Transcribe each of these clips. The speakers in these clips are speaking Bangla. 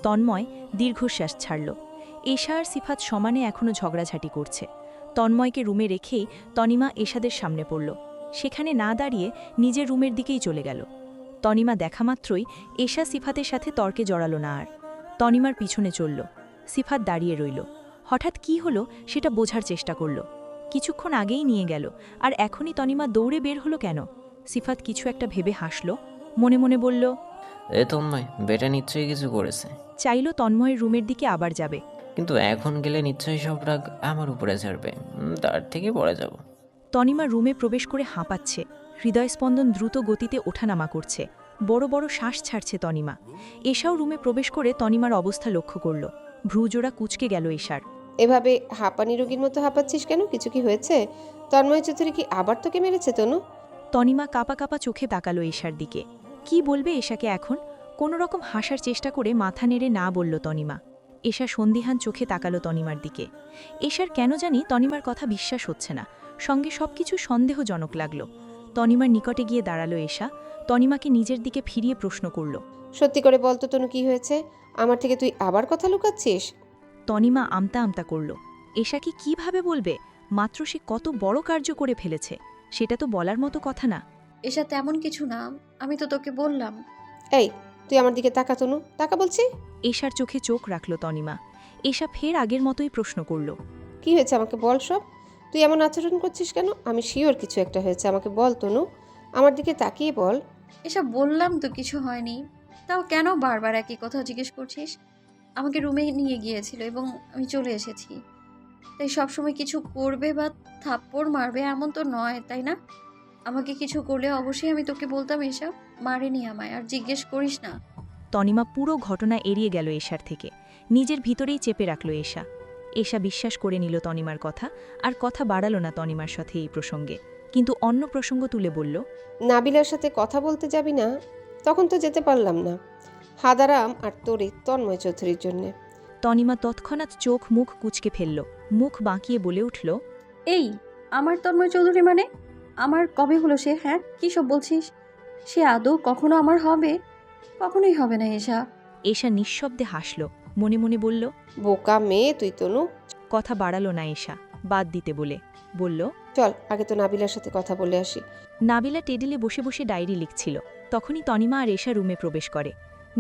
তন্ময় দীর্ঘশ্বাস ছাড়ল। এশা আর সিফাত সমানে এখনও ঝগড়াঝাটি করছে। তন্ময়কে রুমে রেখেই তনিমা এশাদের সামনে পড়ল। সেখানে না দাঁড়িয়ে নিজের রুমের দিকেই চলে গেল। তনিমা দেখা মাত্রই এশা সিফাতের সাথে তর্কে জড়ালো না আর। তনিমার পিছনে চলল। সিফাত দাঁড়িয়ে রইল। হঠাৎ কি হলো সেটা বোঝার চেষ্টা করল। কিছুক্ষণ আগেই নিয়ে গেল, আর এখনই তনিমা দৌড়ে বের হলো কেন? সিফাত কিছু একটা ভেবে হাসল, মনে মনে বলল, তন্ময় বেটা নিশ্চয়ই কিছু করেছে। চাইল তন্ময়ের রুমের দিকে আবার যাবে। কিন্তু এখন গেলে নিশ্চয়ই সব রাগ আমার উপরে ছাড়বে। তার থেকে পরে যাব। তনিমা রুমে প্রবেশ করে হাঁপাচ্ছে। হৃদয়স্পন্দন দ্রুত গতিতে ওঠানামা করছে। বড় বড় শ্বাস ছাড়ছে তনিমা। এশাও রুমে প্রবেশ করে তনিমার অবস্থা লক্ষ্য করল। ভ্রুজোড়া কুঁচকে গেল এশার। এভাবে হাঁপানি রোগীর মতো হাঁপাচ্ছিস কেন? কিছু কি হয়েছে? তন্ময় চৌধুরী কি আবার তোকে মেরেছে তনু? তনিমা কাপা কাপা চোখে তাকালো এশার দিকে। কি বলবে এশাকে এখন? কোনো রকম হাসার চেষ্টা করে মাথা নেড়ে না বলল তনিমা। এশা সন্দিহান চোখে তাকালো তনিমার দিকে। এশার কেন জানি তনিমার কথা বিশ্বাস হচ্ছে না। সঙ্গে সবকিছু সন্দেহজনক লাগল। তনিমার নিকটে গিয়ে দাঁড়ালো এশা। তনিমাকে নিজের দিকে ফিরিয়ে প্রশ্ন করল, সত্যি করে বল তো তনু, কি হয়েছে? আমার থেকে তুই আবার কথা লুকাচ্ছিস? তনিমা আমতা আমতা করল। এশাকে কিভাবে বলবে? মাত্র সে কত বড় কার্য করে ফেলেছে, সেটা তো বলার মতো কথা না। এসা তেমন কিছু না, আমি তো তোকে বললাম। এই, তুই আমার দিকে তাকা তনু, তাকা বলছি। এশার চোখে চোখ রাখল তনিমা। এশা ফের আগের মতোই প্রশ্ন করল, কি হয়েছে আমাকে বল সব। তুই এমন আচরণ করছিস কেন? আমি শিওর কিছু একটা হয়েছে, আমাকে বল তনু, আমার দিকে তাকিয়ে বল। এসব বললাম তো কিছু হয়নি, তাও কেন বারবার একই কথা জিজ্ঞেস করছিস? আমাকে রুমে নিয়ে গিয়েছিল এবং আমি চলে এসেছি, তাই সবসময় কিছু করবে বা থাপ্পড় মারবে এমন তো নয়, তাই না? আমাকে কিছু করলে অবশ্যই আমি তোকে বলতাম এসব। মারেনি আমায়, আর জিজ্ঞেস করিস না। তনিমা পুরো ঘটনা এড়িয়ে গেল এশার থেকে। নিজের ভিতরেই চেপে রাখল এশা। এশা বিশ্বাস করে নিল তনিমার কথা, আর কথা বাড়ালো না তনিমার সাথে এই প্রসঙ্গে। কিন্তু অন্য প্রসঙ্গ তুলে বলল, নাবিলার সাথে কথা বলতে যাবি না? তখন তো যেতে পারলাম না, হাদারাম আর তোরে তন্ময় চৌধুরীর জন্যে। তনিমা তৎক্ষণাৎ চোখ মুখ কুঁচকে ফেলল। মুখ বাঁকিয়ে বলে উঠল, এই, আমার তন্ময় চৌধুরী মানে? আমার কবে হলো সে? হ্যাঁ, কী সব বলছিস? সে আদৌ কখনো আমার হবে? কখনোই হবে না এসা। এশা নিঃশব্দে হাসল, মনে মনে বলল, বোকা মেয়ে তুই তনু। কথা বাড়ালো না এশা, বাদ দিতে বলে বলল, চল আগে তো নাবিলার সাথে কথা বলে আসি। নাবিলা টেবিলে বসে বসে ডায়েরি লিখছিল। তখনই তনিমা আর এশা রুমে প্রবেশ করে।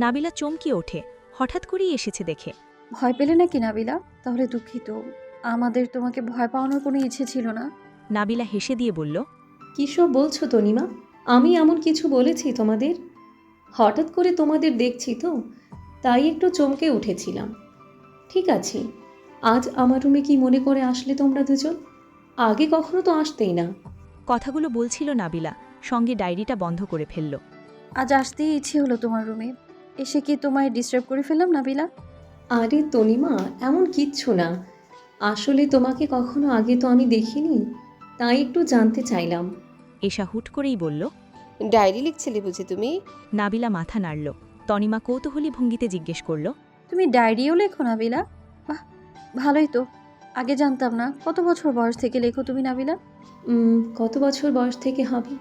নাবিলা চমকিয়ে ওঠে, হঠাৎ করেই এসেছে দেখে। ভয় পেলে নাকি নাবিলা? তাহলে দুঃখিত, আমাদের তোমাকে ভয় পাওয়ানোর কোনো ইচ্ছে ছিল না। নাবিলা হেসে দিয়ে বলল, কী সব বলছো তনিমা? আমি এমন কিছু বলেছি তোমাদের? হঠাৎ করে তোমাদের দেখছি তো, তাই একটু চমকে উঠেছিলাম। ঠিক আছে, আজ আমার রুমে কি মনে করে আসলে তোমরা দুজন? আগে কখনো তো আসতেই না। কথাগুলো বলছিল নাবিলা, সঙ্গে ডায়েরিটা বন্ধ করে ফেলল। আজ আসতেই ইচ্ছে হলো তোমার রুমে। এসে কি তোমায় ডিস্টার্ব করে ফেললাম নাবিলা? আরে তনিমা, এমন কিচ্ছু না। আসলে তোমাকে কখনো আগে তো আমি দেখিনি, তাই একটু জানতে চাইলাম। এশা হুট করেই বলল। ডায়েরি লিখছিলি বুঝি তুমি? নাবিলা মাথা নাড়ল। তনিমা কৌতূহলী ভঙ্গিতে জিজ্ঞেস করল, তুমি ডায়েরিও লেখো নাবিলা? বাহ, ভালোই তো। আগে জানতাম না। কত বছর বয়স থেকে লেখো তুমি নাবিলা? কত বছর বয়স থেকে হবে?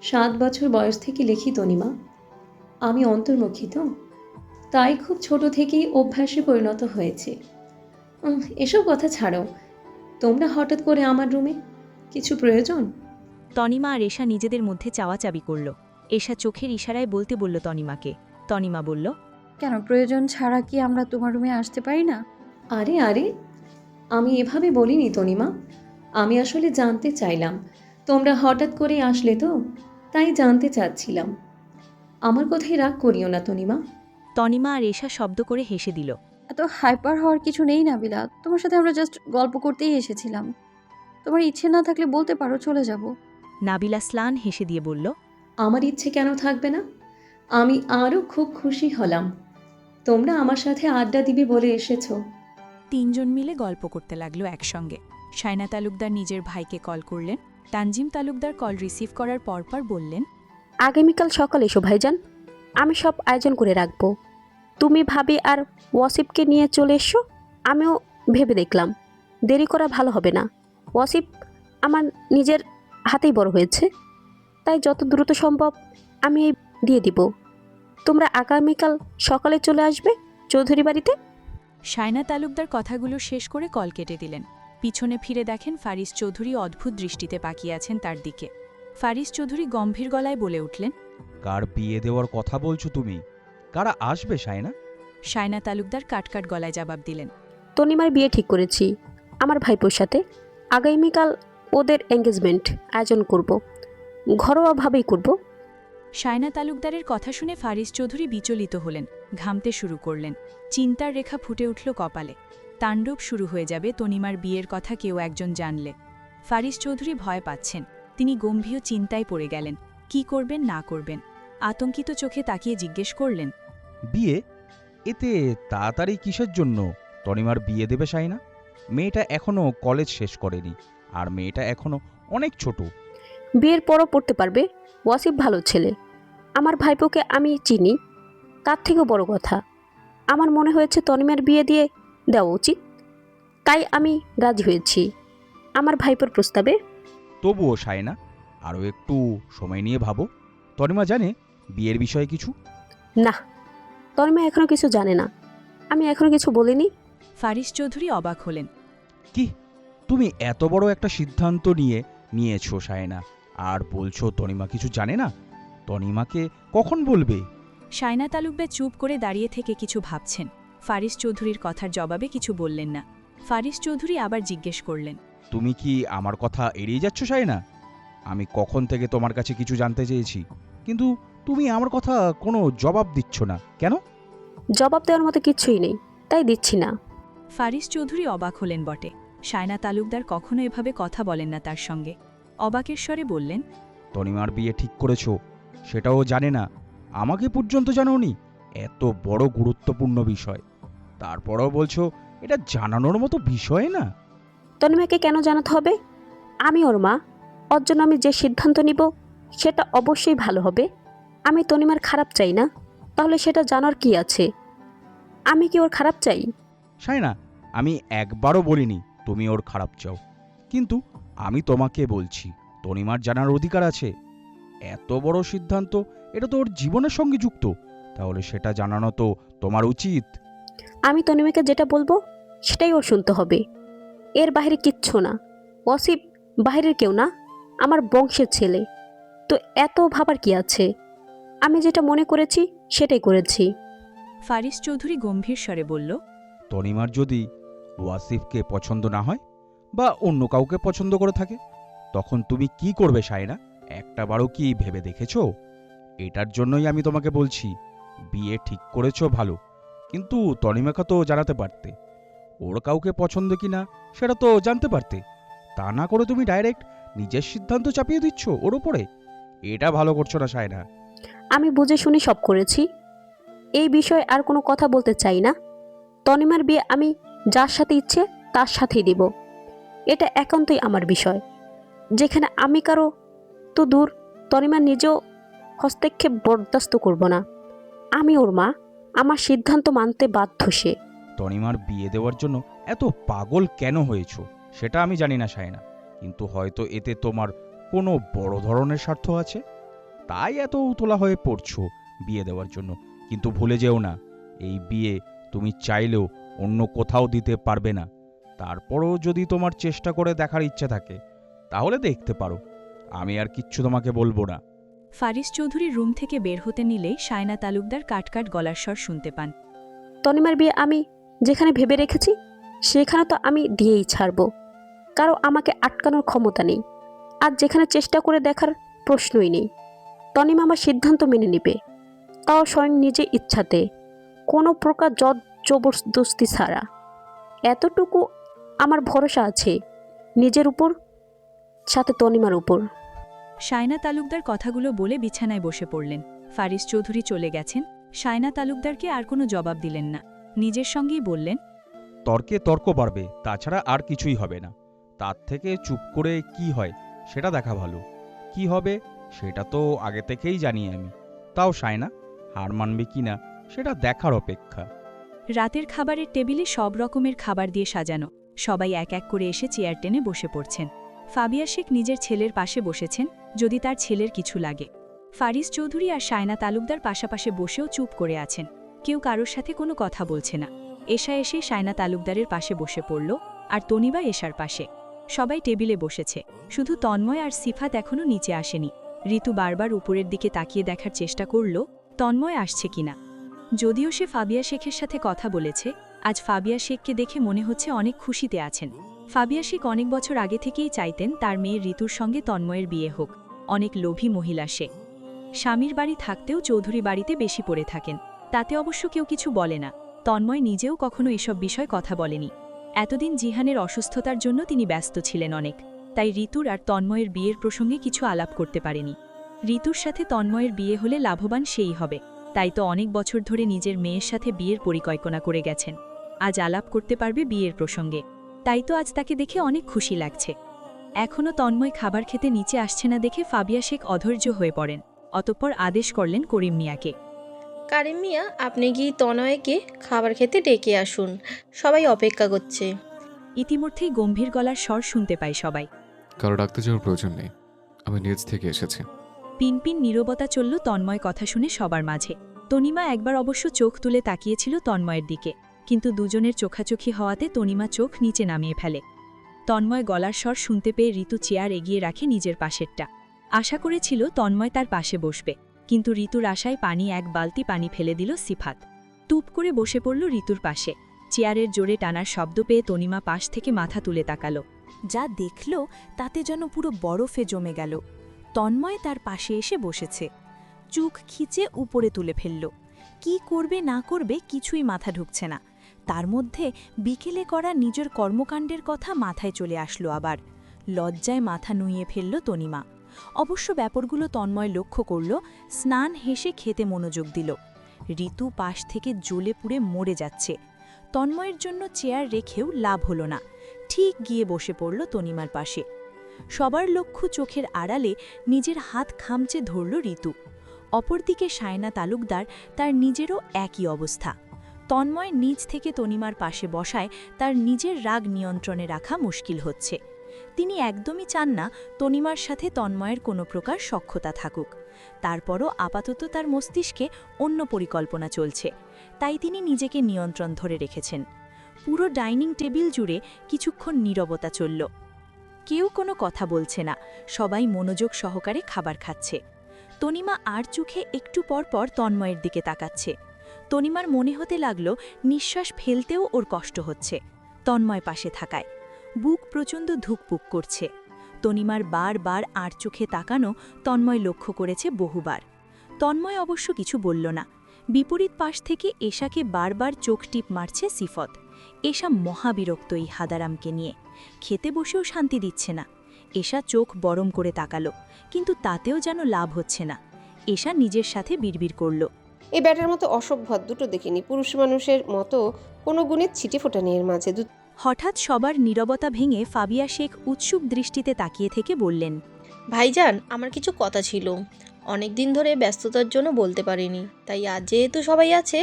7 বছর বয়স থেকে লিখি তনিমা। আমি অন্তর্মুখী তো, তাই খুব ছোট থেকেই অভ্যাসে পরিণত হয়েছে। এসব কথা ছাড়ো, তোমরা হঠাৎ করে আমার রুমে, কিছু প্রয়োজন? তনিমা আর এশা নিজেদের মধ্যে চাওয়াচাবি করল। এশা চোখের ইশারায় বলতে বলল তনিমাকে। তনিমা বলল, কেন, প্রয়োজন ছাড়া কি আমরা তোমার রুমে আসতে পারি না? আরে আরে, আমি এভাবে বলিনি তনিমা। আমি আসলে জানতে চাইলাম, তোমরা হঠাৎ করে আসলে তো, তাই জানতে চাচ্ছিলাম। আমার কথাই রাগ করিও না তনিমা। তনিমা আর এশা শব্দ করে হেসে দিল। এত হাইপার হওয়ার কিছু নেই নাবিলা। তোমার সাথে আমরা জাস্ট গল্প করতেই এসেছিলাম। তোমার ইচ্ছে না থাকলে বলতে পারো, চলে যাব। নাবিলা স্লান হেসে দিয়ে বলল, আমার ইচ্ছে কেন থাকবে না? আমি আরও খুব খুশি হলাম তোমরা আমার সাথে আড্ডা দিবে বলে এসেছো। তিনজন মিলে গল্প করতে লাগলো একসঙ্গে। শায়না তালুকদার নিজের ভাইকে কল করলেন। তানজিম তালুকদার কল রিসিভ করার পরপর বললেন, আগামীকাল সকালে এসো ভাইজান, আমি সব আয়োজন করে রাখবো। তুমি ভাবি আর ওয়াসিফকে নিয়ে চলে এসো। আমিও ভেবে দেখলাম দেরি করা ভালো হবে না। ওয়াসিফ আমার নিজের হাতেই বড় হয়েছে, তাই যত দ্রুত সম্ভব আমি এই দিয়ে দিব। তোমরা আগামীকাল সকালে চলে আসবে, চৌধুরী বাড়িতে? শায়না তালুকদার কথাগুলো শেষ করে কল কেটে দিলেন। পিছনে ফিরে দেখেন ফারিস চৌধুরী অদ্ভুত দৃষ্টিতে তাকিয়ে আছেন তার দিকে। ফারিস চৌধুরী গম্ভীর গলায় বলে উঠলেন, কার বিয়ে দেওয়ার কথা বলছো তুমি? কারা আসবে শায়না? শায়না তালুকদার কাটকাট গলায় জবাব দিলেন, তনিমার বিয়ে ঠিক করেছি আমার ভাইপোর সাথে। আগামীকাল ওদের এঙ্গেজমেন্ট আয়োজন করব, ঘরোয়াভাবেই করব। শায়না তালুকদারের কথা শুনে ফারিস চৌধুরী বিচলিত হলেন, ঘামতে শুরু করলেন। চিন্তার রেখা ফুটে উঠল কপালে। তাণ্ডব শুরু হয়ে যাবে তনিমার বিয়ের কথা কেউ একজন জানলে। ফারিস চৌধুরী ভয় পাচ্ছেন। তিনি গম্ভীর চিন্তায় পড়ে গেলেন। কি করবেন না করবেন? আতঙ্কিত চোখে তাকিয়ে জিজ্ঞেস করলেন, বিয়ে? এতে তাড়াতাড়ি কিসের জন্য তনিমার বিয়ে দেবে শায়না? মেয়েটা এখনো কলেজ শেষ করেনি, আর মেয়েটা এখনো অনেক ছোট। বিয়ের পরও পড়তে পারবে। ওয়াসিফ ভালো ছেলে, আমার ভাইপোকে আমি চিনি। তার থেকেও বড় কথা, আমার মনে হয়েছে তনিমার বিয়ে দিয়ে দেওয়া উচিত, তাই আমি রাজি হয়েছি আমার ভাইপোর প্রস্তাবে। তবুও শায়না, আরও একটু সময় নিয়ে ভাবো। তনিমা জানে বিয়ের বিষয়ে কিছু? না, তনিমা এখনো কিছু জানে না, আমি এখনো কিছু বলিনি। ফারিস চৌধুরী অবাক হলেন। কি, তুমি এত বড় একটা সিদ্ধান্ত নিয়েছো শায়না, আর বলছো তনিমা কিছু জানে না? তনিমাকে কখন বলবে? শায়না তালুকদার চুপ করে দাঁড়িয়ে থেকে কিছু ভাবছেন। ফারিস চৌধুরীর কথার জবাবে কিছু বললেন না। ফারিস চৌধুরী আবার জিজ্ঞেস করলেন, তুমি কি আমার কথা এড়িয়ে যাচ্ছ শায়না? আমি কখন থেকে তোমার কাছে কিছু জানতে চেয়েছি, কিন্তু তুমি আমার কথা কোনো জবাব দিচ্ছ না কেন? জবাব দেওয়ার মতো কিছুই নেই, তাই দিচ্ছি না। ফারিস চৌধুরী অবাক হলেন বটে। শায়না তালুকদার কখনো এভাবে কথা বলেন না তার সঙ্গে। অবাকের স্বরে বললেন, তনিমার বিয়ে ঠিক করেছো সেটাও জানে না, আমাকে পর্যন্ত জানোনি? এত বড় গুরুত্বপূর্ণ বিষয়, তারপরেও বলছো এটা জানানোর মতো বিষয় না। তনিমাকে কেন জানাতে হবে? আমি ওর মা, ওর জন্য আমি যে সিদ্ধান্ত নিব সেটা অবশ্যই ভালো হবে। আমি তনিমার খারাপ চাই না, তাহলে সেটা জানার কি আছে? আমি কি ওর খারাপ চাই? শায়না, আমি একবারও বলিনি তুমি ওর খারাপ চাও, কিন্তু আমি তোমাকে বলছি তনিমার জানার অধিকার আছে। এত বড় সিদ্ধান্ত, এটা তো ওর জীবনের সঙ্গে যুক্ত, তাহলে সেটা জানানো তো তোমার উচিত। আমি তনিমাকে যেটা বলবো সেটাই ওর শুনতে হবে, এর বাইরে কিচ্ছু না। ওয়াসিফ বাইরের কেউ না, আমার বংশের ছেলে, তো এত ভাবার কি আছে? আমি যেটা মনে করেছি সেটাই করেছি। ফারিস চৌধুরী গম্ভীর স্বরে বলল, তনিমার যদি ওয়াসিফকে পছন্দ না হয় বা অন্য কাউকে পছন্দ করে থাকে, তখন তুমি কি করবে শায়না? একটাবারও কি ভেবে দেখেছো? এটার জন্যই আমি তোমাকে বলছি, বিয়ে ঠিক করেছো ভালো, কিন্তু তনিমাকে তো জানাতে পারতে। ওর কাউকে পছন্দ কিনা সেটা তো জানতে পারতে। তা না করে তুমি ডাইরেক্ট নিজের সিদ্ধান্ত চাপিয়ে দিচ্ছ ওর উপরে। এটা ভালো করছো না শায়না। আমি বুঝে শুনে সব করেছি, এই বিষয়ে আর কোনো কথা বলতে চাই না। তনিমার বিয়ে আমি যার সাথে ইচ্ছে তার সাথেই দেব, এটা একান্তই আমার বিষয়। যেখানে আমি কারো তো দূর, তনিমা নিজেও হস্তক্ষেপ বরদাস্ত করব না। আমি ওর মা, আমার সিদ্ধান্ত মানতে বাধ্য সে। তনিমার বিয়ে দেওয়ার জন্য এত পাগল কেন হয়েছো সেটা আমি জানি না শায়না, কিন্তু হয়তো এতে তোমার কোনো বড় ধরনের স্বার্থ আছে, তাই এত উতলা হয়ে পড়ছো বিয়ে দেওয়ার জন্য। কিন্তু ভুলে যেও না, এই বিয়ে তুমি চাইলেও অন্য কোথাও দিতে পারবে না। তারপরও যদি তোমার চেষ্টা করে দেখার ইচ্ছে থাকে তাহলে দেখতে পারো, আমি আর কিচ্ছু তোমাকে বলবো না। ফারিস চৌধুরী রুম থেকে বের হতে নিলেই শায়না তালুকদার কাটকাট গলার স্বর শুনতে পান। তনিমার বিয়ে আমি যেখানে ভেবে রেখেছি সেখানে তো আমি দিয়েই ছাড়ব, কারো আমাকে আটকানোর ক্ষমতা নেই। আর যেখানে চেষ্টা করে দেখার প্রশ্নই নেই। তনিমা আমার সিদ্ধান্ত মেনে নেবে, তাও স্বয়ং নিজে ইচ্ছাতে, কোনো প্রকার জবরদস্তি ছাড়া। এতটুকু আমার ভরসা আছে নিজের উপর, সাথে তনিমার উপর। শায়না তালুকদার কথাগুলো বলে বিছানায় বসে পড়লেন। ফারিস চৌধুরী চলে গেছেন। শায়না তালুকদারকে আর কোনো জবাব দিলেন না। নিজের সঙ্গেই বললেন, তর্কে তর্ক বাড়বে, তাছাড়া আর কিছুই হবে না। তার থেকে চুপ করে কি হয় সেটা দেখা ভালো। কি হবে সেটা তো আগে থেকেই জানি আমি, তাও শায়না হার মানবে কিনা সেটা দেখার অপেক্ষা। রাতের খাবারের টেবিলে সব রকমের খাবার দিয়ে সাজানো। সবাই এক এক করে এসে চেয়ার টেনে বসে পড়ছেন। ফাবিয়া শেখ নিজের ছেলের পাশে বসেছেন, যদি তার ছেলের কিছু লাগে। ফারিস চৌধুরী আর শায়না তালুকদার পাশাপাশি বসেও চুপ করে আছেন। কেউ কারোর সাথে কোনো কথা বলছে না। এশা এসে সায়না তালুকদারের পাশে বসে পড়ল, আর তনিবা এশার পাশে। সবাই টেবিলে বসেছে, শুধু তন্ময় আর সিফাত এখনও নিচে আসেনি। ঋতু বারবার উপরের দিকে তাকিয়ে দেখার চেষ্টা করল তন্ময় আসছে কিনা। যদিও সে ফাবিয়া শেখের সাথে কথা বলেছে, আজ ফাবিয়া শেখকে দেখে মনে হচ্ছে অনেক খুশিতে আছেন। ফাবিয়া শেখ অনেক বছর আগে থেকেই চাইতেন তার মেয়ে ঋতুর সঙ্গে তন্ময়ের বিয়ে হোক। অনেক লোভী মহিলা সে। স্বামীর বাড়ি থাকতেও চৌধুরী বাড়িতে বেশি পড়ে থাকেন, তাতে অবশ্য কেউ কিছু বলে না। তন্ময় নিজেও কখনো এসব বিষয় কথা বলেনি। এতদিন জিহানের অসুস্থতার জন্য তিনি ব্যস্ত ছিলেন অনেক, তাই ঋতুর আর তন্ময়ের বিয়ের প্রসঙ্গে কিছু আলাপ করতে পারেনি। ঋতুর সাথে তন্ময়ের বিয়ে হলে লাভবান সেই হবে, তাই তো অনেক বছর ধরে নিজের মেয়ের সাথে বিয়ের পরিকল্পনা করে গেছেন। আজ আলাপ করতে পারবে বিয়ের প্রসঙ্গে, তাই তো আজ তাকে দেখে অনেক খুশি লাগছে। এখনও তন্ময় খাবার খেতে নিচে আসছে না দেখে ফাবিয়া শেখ অধৈর্য হয়ে পড়েন। অতঃপর আদেশ করলেন করিম মিয়াকে। কারিম মিয়া, আপনি গিয়ে তনয়কে খাবার খেতে ডেকে আসুন, সবাই অপেক্ষা করছে। ইতিমধ্যেই গম্ভীর গলার স্বর শুনতে পায় সবাই। কারো ডাকতে যাওয়ার প্রয়োজন নেই, আমি নিজ থেকে এসেছি। পিনপিন নীরবতা চলল তন্ময় কথা শুনে সবার মাঝে। তনিমা একবার অবশ্য চোখ তুলে তাকিয়েছিল তন্ময়ের দিকে, কিন্তু দুজনের চোখাচোখি হওয়াতে তনিমা চোখ নিচে নামিয়ে ফেলে। তন্ময় গলার স্বর শুনতে পেয়ে ঋতু চেয়ার এগিয়ে রাখে নিজের পাশেরটা। আশা করেছিল তন্ময় তার পাশে বসবে, কিন্তু ঋতুর আশায় এক বালতি পানি ফেলে দিল সিফাত। টুপ করে বসে পড়ল ঋতুর পাশে। চেয়ারের জোরে টানার শব্দ পেয়ে তনিমা পাশ থেকে মাথা তুলে তাকালো। যা দেখল তাতে যেন পুরো বরফে জমে গেল। তন্ময় তার পাশে এসে বসেছে, চোখ খিচে উপরে তুলে ফেলল। কি করবে না করবে কিছুই মাথা ঢুকছে না। তার মধ্যে বিকেলে করা নিজের কর্মকাণ্ডের কথা মাথায় চলে আসলো আবার। লজ্জায় মাথা নুইয়ে ফেলল তনিমা। অবশ্য ব্যাপারগুলো তন্ময় লক্ষ্য করল, স্নান হেসে খেতে মনোযোগ দিল। ঋতু পাশ থেকে জ্বলে পুড়ে মরে যাচ্ছে। তন্ময়ের জন্য চেয়ার রেখেও লাভ হলো না, ঠিক গিয়ে বসে পড়ল তনিমার পাশে। সবার লক্ষ্য চোখের আড়ালে নিজের হাত খামচে ধরল ঋতু। অপরদিকে সায়না তালুকদার, তার নিজেরও একই অবস্থা। তন্ময় নিজ থেকে তনিমার পাশে বসায় তার নিজের রাগ নিয়ন্ত্রণে রাখা মুশকিল হচ্ছে। তিনি একদমই চান না তনিমার সাথে তন্ময়ের কোনো প্রকার সখ্যতা থাকুক। তারপরও আপাতত তার মস্তিষ্কে অন্য পরিকল্পনা চলছে, তাই তিনি নিজেকে নিয়ন্ত্রণ ধরে রেখেছেন। পুরো ডাইনিং টেবিল জুড়ে কিছুক্ষণ নীরবতা চলল। কেউ কোনো কথা বলছে না, সবাই মনোযোগ সহকারে খাবার খাচ্ছে। তনিমা আর চোখে একটু পর পর তন্ময়ের দিকে তাকাচ্ছে। তনিমার মনে হতে লাগল নিঃশ্বাস ফেলতেও ওর কষ্ট হচ্ছে তন্ময় পাশে থাকায়। বুক প্রচণ্ড ধুকপুক করছে। তনিমার বারবার আর চোখে তাকানো তন্ময় লক্ষ্য করেছে বহুবার। তন্ময় অবশ্য কিছু বলল না। বিপরীত পাশ থেকে এশাকে বারবার চোখ টিপ মারছে সিফত। এশা মহাবিরক্ত এই হাদারামকে নিয়ে, খেতে বসেও শান্তি দিচ্ছে না। এশা চোখ বরম করে তাকালো, কিন্তু তাতেও যেন লাভ হচ্ছে না। এশা নিজের সাথে বিড়বিড় করল, এই ব্যাটার মতো অসভ্য দুটো দেখিনি, পুরুষ মানুষের মতো কোনো গুণের ছিটে ফোটা নেই এর মাঝে। হঠাৎ সবার নীরবতা ভেঙে ফাবিয়া শেখ উৎসুক দৃষ্টিতে তাকিয়ে থেকে বললেন, ভাইজান, আমার কিছু কথা ছিল, অনেক দিন ধরে ব্যস্ততার জন্য বলতে পারিনি, তাই আজ যেহেতু সবাই আছে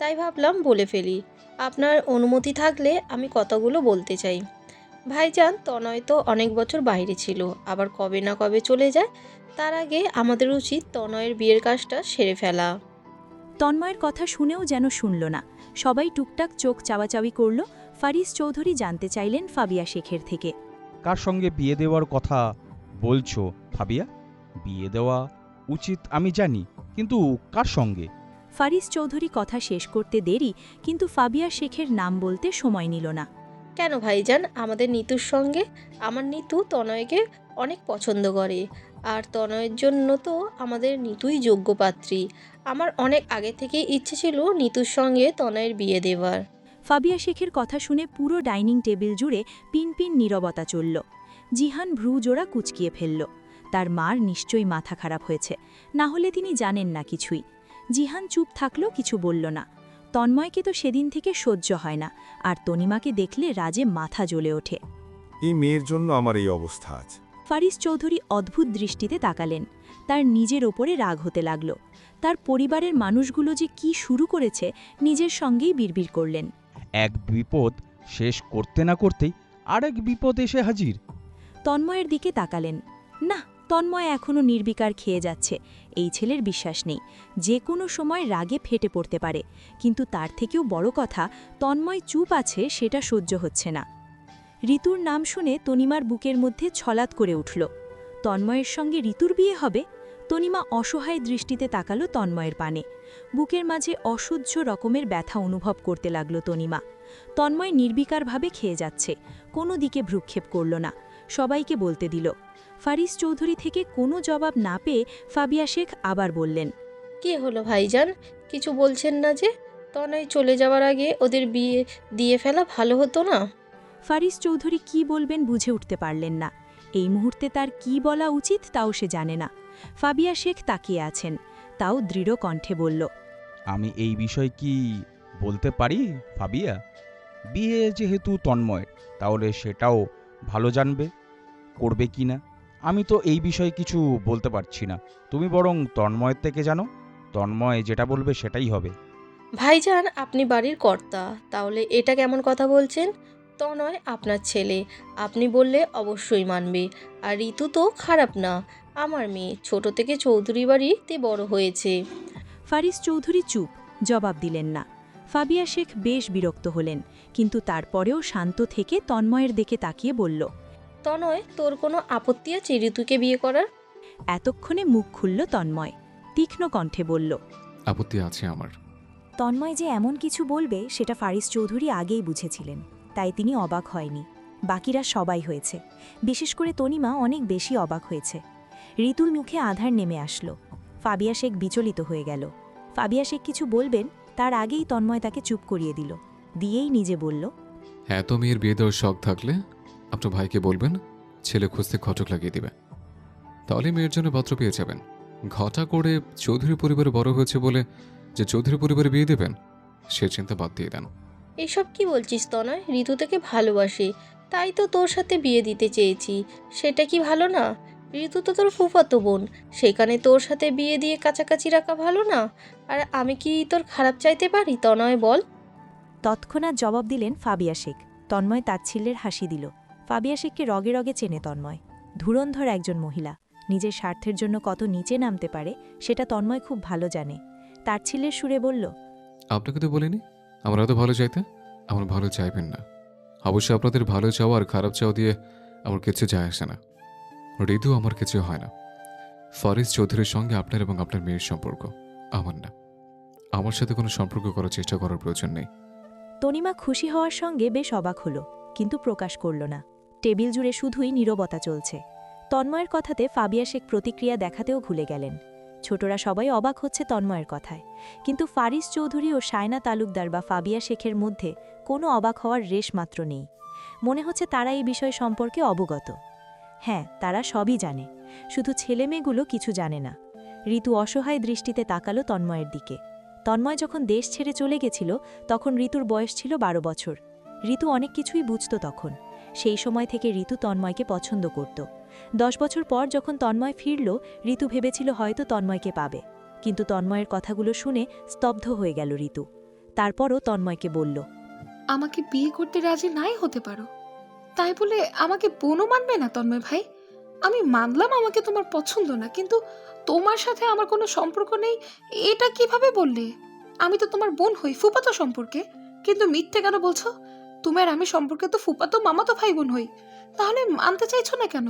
তাই ভাবলাম বলে ফেলি। আপনার অনুমতি থাকলে আমি কথাগুলো বলতে চাই। ভাইজান, তনয় তো অনেক বছর বাইরে ছিল, আবার কবে না কবে চলে যায়। তার আগে আমাদের উচিত তনয়ের বিয়ের কাজটা সেরে ফেলা। তন্ময়ের কথা শুনেও যেন শুনল না। সবাই টুকটাক চোখ চাওয়াচাওয়ি করল। ফারিস চৌধুরী জানতে চাইলেন ফাবিয়া শেখের থেকে, কার সঙ্গে বিয়ে দেওয়ার কথা বলছো ফাবিয়া? বিয়ে দেওয়া উচিত আমি জানি, কিন্তু কার সঙ্গে? ফারিস চৌধুরী কথা শেষ করতে দেরি, কিন্তু ফাবিয়া শেখের নাম বলতে সময় নিল না। কেন ভাইজান, আমাদের নিতুর সঙ্গে। আমার নিতু তনয়কে অনেক পছন্দ করে, আর তনয়ের জন্য তো আমাদের নিতুই যোগ্য পাত্রী। আমার অনেক আগে থেকেই ইচ্ছে ছিল নিতুর সঙ্গে তনয়ের বিয়ে দেওয়ার। ফাবিয়া শেখের কথা শুনে পুরো ডাইনিং টেবিল জুড়ে পিনপিন নীরবতা চলল। জিহান ভ্রু জোড়া কুচকিয়ে ফেলল। তার মার নিশ্চয়ই মাথা খারাপ হয়েছে, না হলে তিনি জানেন না কিছুই। জিহান চুপ থাকলো, কিছু বলল না। তন্ময়কে তো সেদিন থেকে সহ্য হয় না, আর তনিমাকে দেখলে রাজে মাথা জ্বলে ওঠে। এই মেয়ের জন্য আমার এই অবস্থা আজ। ফারিস চৌধুরী অদ্ভুত দৃষ্টিতে তাকালেন। তার নিজের ওপরে রাগ হতে লাগল। তার পরিবারের মানুষগুলো যে কি শুরু করেছে নিজের সঙ্গেই বিড়বিড় করলেন। এক বিপদ শেষ করতে না করতেই আরেক বিপদ এসে হাজির। তন্ময়ের দিকে তাকালেন। না, তন্ময় এখনও নির্বিকার খেয়ে যাচ্ছে। এই ছেলের বিশ্বাস নেই, যে কোনো সময় রাগে ফেটে পড়তে পারে। কিন্তু তার থেকেও বড় কথা, তন্ময় চুপ আছে সেটা সহ্য হচ্ছে না। ঋতুর নাম শুনে তনিমার বুকের মধ্যে ছলাৎ করে উঠল। তন্ময়ের সঙ্গে ঋতুর বিয়ে হবে? তনিমা অসহায় দৃষ্টিতে তাকালো তন্ময়ের পানে। বুকের মাঝে অসহ্য রকমের ব্যথা অনুভব করতে লাগল তনিমা। তন্ময় নির্বিকারভাবে খেয়ে যাচ্ছে, কোনো দিকে ভ্রুক্ষেপ করল না, সবাইকে বলতে দিল। ফারিস চৌধুরী থেকে কোনো জবাব না পেয়ে ফাবিয়া শেখ আবার বললেন, কি হলো ভাইজান, কিছু বলছেন না যে? তনয় চলে যাওয়ার আগে ওদের বিয়ে দিয়ে ফেলা ভালো হতো না? ফারিস চৌধুরী কি বলবেন বুঝে উঠতে পারলেন না। এই মুহূর্তে তার কি বলা উচিত তাও সে জানে না। ফাবিয়া শেখ তাকিয়ে আছেন, তাও দৃঢ় কণ্ঠে বলল, আমি এই বিষয় কি বলতে পারি ফাবিয়া? বিয়ে যেহেতু তন্ময়, তাহলে সেটাও ভালো জানবে করবে কি না। আমি তো এই বিষয়ে কিছু বলতে পারছি না। তুমি বরং তন্ময়ের থেকে জানো, তন্ময় যেটা বলবে সেটাই হবে। ভাইজান, আপনি বাড়ির কর্তা, তাহলে এটা কেমন কথা বলছেন? তনয় আপনার ছেলে, আপনি বললে অবশ্যই মানবে। আর ঋতু তো খারাপ না, আমার মেয়ে, ছোট থেকে চৌধুরী বাড়িতে বড় হয়েছে। ফারিস চৌধুরী চুপ, জবাব দিলেন না। ফাবিয়া শেখ বেশ বিরক্ত হলেন, কিন্তু তারপরেও শান্ত থেকে তন্ময়ের দিকে তাকিয়ে বলল, তনয়, তোর কোনো আপত্তি আছে ঋতুকে বিয়ে করার? এতক্ষণে মুখ খুলল তন্ময়, তীক্ষ্ণ কণ্ঠে বলল, আপত্তি আছে আমার। তন্ময় যে এমন কিছু বলবে সেটা ফারিস চৌধুরী আগেই বুঝেছিলেন, তাই তিনি অবাক হয়নি। বাকিরা সবাই হয়েছে, বিশেষ করে তনিমা অনেক বেশি অবাক হয়েছে। ঋতুর মুখে আধার নেমে আসলো। ফাবিয়া শেখ বিচলিত হয়ে গেল। ফাবিয়া শেখ কিছু বলবেন, তার আগেই তন্ময় তাকে চুপ করিয়ে দিয়েই নিজে বলল, হ্যাঁ, তো মেয়ের বিয়ে দেওয়ার শখ থাকলে আপনার ভাইকে বলবেন ছেলে খুঁজতে খটক লাগিয়ে দিবে, তাহলে মেয়ের জন্য পাত্র পেয়ে যাবেন। ঘটা করে চৌধুরী পরিবারে বড় হয়েছে বলে যে চৌধুরী পরিবারে বিয়ে দেবেন, সে চিন্তা বাদ দিয়ে দেন। এসব কি বলছিস তনয়? ঋতু থেকে ভালোবাসে, তাই তো তোর সাথে বিয়ে দিতে চেয়েছি। সেটা কি ভালো না? ঋতু তো তোর ফুফাতো বোন, সেখানে তোর সাথে বিয়ে দিয়ে কাছাকাছি রাখা ভালো না? আর আমি কি তোর খারাপ চাইতে পারি তনয়, বল? তৎক্ষণাৎ জবাব দিলেন ফাবিয়া শেখ। তন্ময় তাচ্ছিল্যের হাসি দিল। ফাবিয়া শেখকে রগে রগে চেনে তন্ময়। ধুরন্ধর একজন মহিলা, নিজের স্বার্থের জন্য কত নিচে নামতে পারে সেটা তন্ময় খুব ভালো জানে। তাচ্ছিল্যের সুরে বলল, আপনাকে তো বলিনি আমার এত ভালো চাইতে। আমার ভালো চাইবেন না। অবশ্যই আপনাদের ভালো চাওয়া আর খারাপ চাওয়া দিয়ে আমার কিছু যায় আসে না। ঋতু আমার কিছু হয় না। ফারিস চৌধুরীর সঙ্গে আপনার এবং আপনার মেয়ের সম্পর্ক, আমার না। আমার সাথে কোনো সম্পর্ক করার চেষ্টা করার প্রয়োজন নেই। তনিমা খুশি হওয়ার সঙ্গে বেশ অবাক হল, কিন্তু প্রকাশ করল না। টেবিল জুড়ে শুধুই নীরবতা চলছে। তন্ময়ের কথাতে ফাবিয়া শেখ প্রতিক্রিয়া দেখাতেও ভুলে গেলেন। ছোটরা সবাই অবাক হচ্ছে তন্ময়ের কথায়, কিন্তু ফারিস চৌধুরী ও সায়না তালুকদার বা ফাবিয়া শেখের মধ্যে কোনো অবাক হওয়ার রেশ মাত্র নেই। মনে হচ্ছে তারা এই বিষয় সম্পর্কে অবগত। হ্যাঁ, তারা সবই জানে, শুধু ছেলেমেয়েগুলো কিছু জানে না। ঋতু অসহায় দৃষ্টিতে তাকালো তন্ময়ের দিকে। তন্ময় যখন দেশ ছেড়ে চলে গেছিল তখন ঋতুর বয়স ছিল 12 বছর। ঋতু অনেক কিছুই বুঝত তখন। সেই সময় থেকে ঋতু তন্ময়কে পছন্দ করত। 10 বছর পর যখন তন্ময় ফিরল, ঋতু ভেবেছিল হয়তো তন্ময়কে পাবে, কিন্তু তন্ময়ের কথাগুলো শুনে স্তব্ধ হয়ে গেল ঋতু। তারপরও তন্ময়কে বলল, আমাকে বিয়ে করতে রাজি নাই হতে পারো, তাই বলে আমাকে বোনও মানবে না তন্ময় ভাই? আমি মানলাম আমাকে তোমার পছন্দ না, কিন্তু তোমার সাথে আমার কোনো সম্পর্ক নেই এটা কিভাবে বললে? আমি তো তোমার বোন হই, ফুফাতো সম্পর্কে। কিন্তু মিথ্যে কেন বলছো? তুমি আর আমি সম্পর্কে তো ফুফাতো মামাতো ভাই বোন হই, তাহলে মানতে চাইছো না কেন?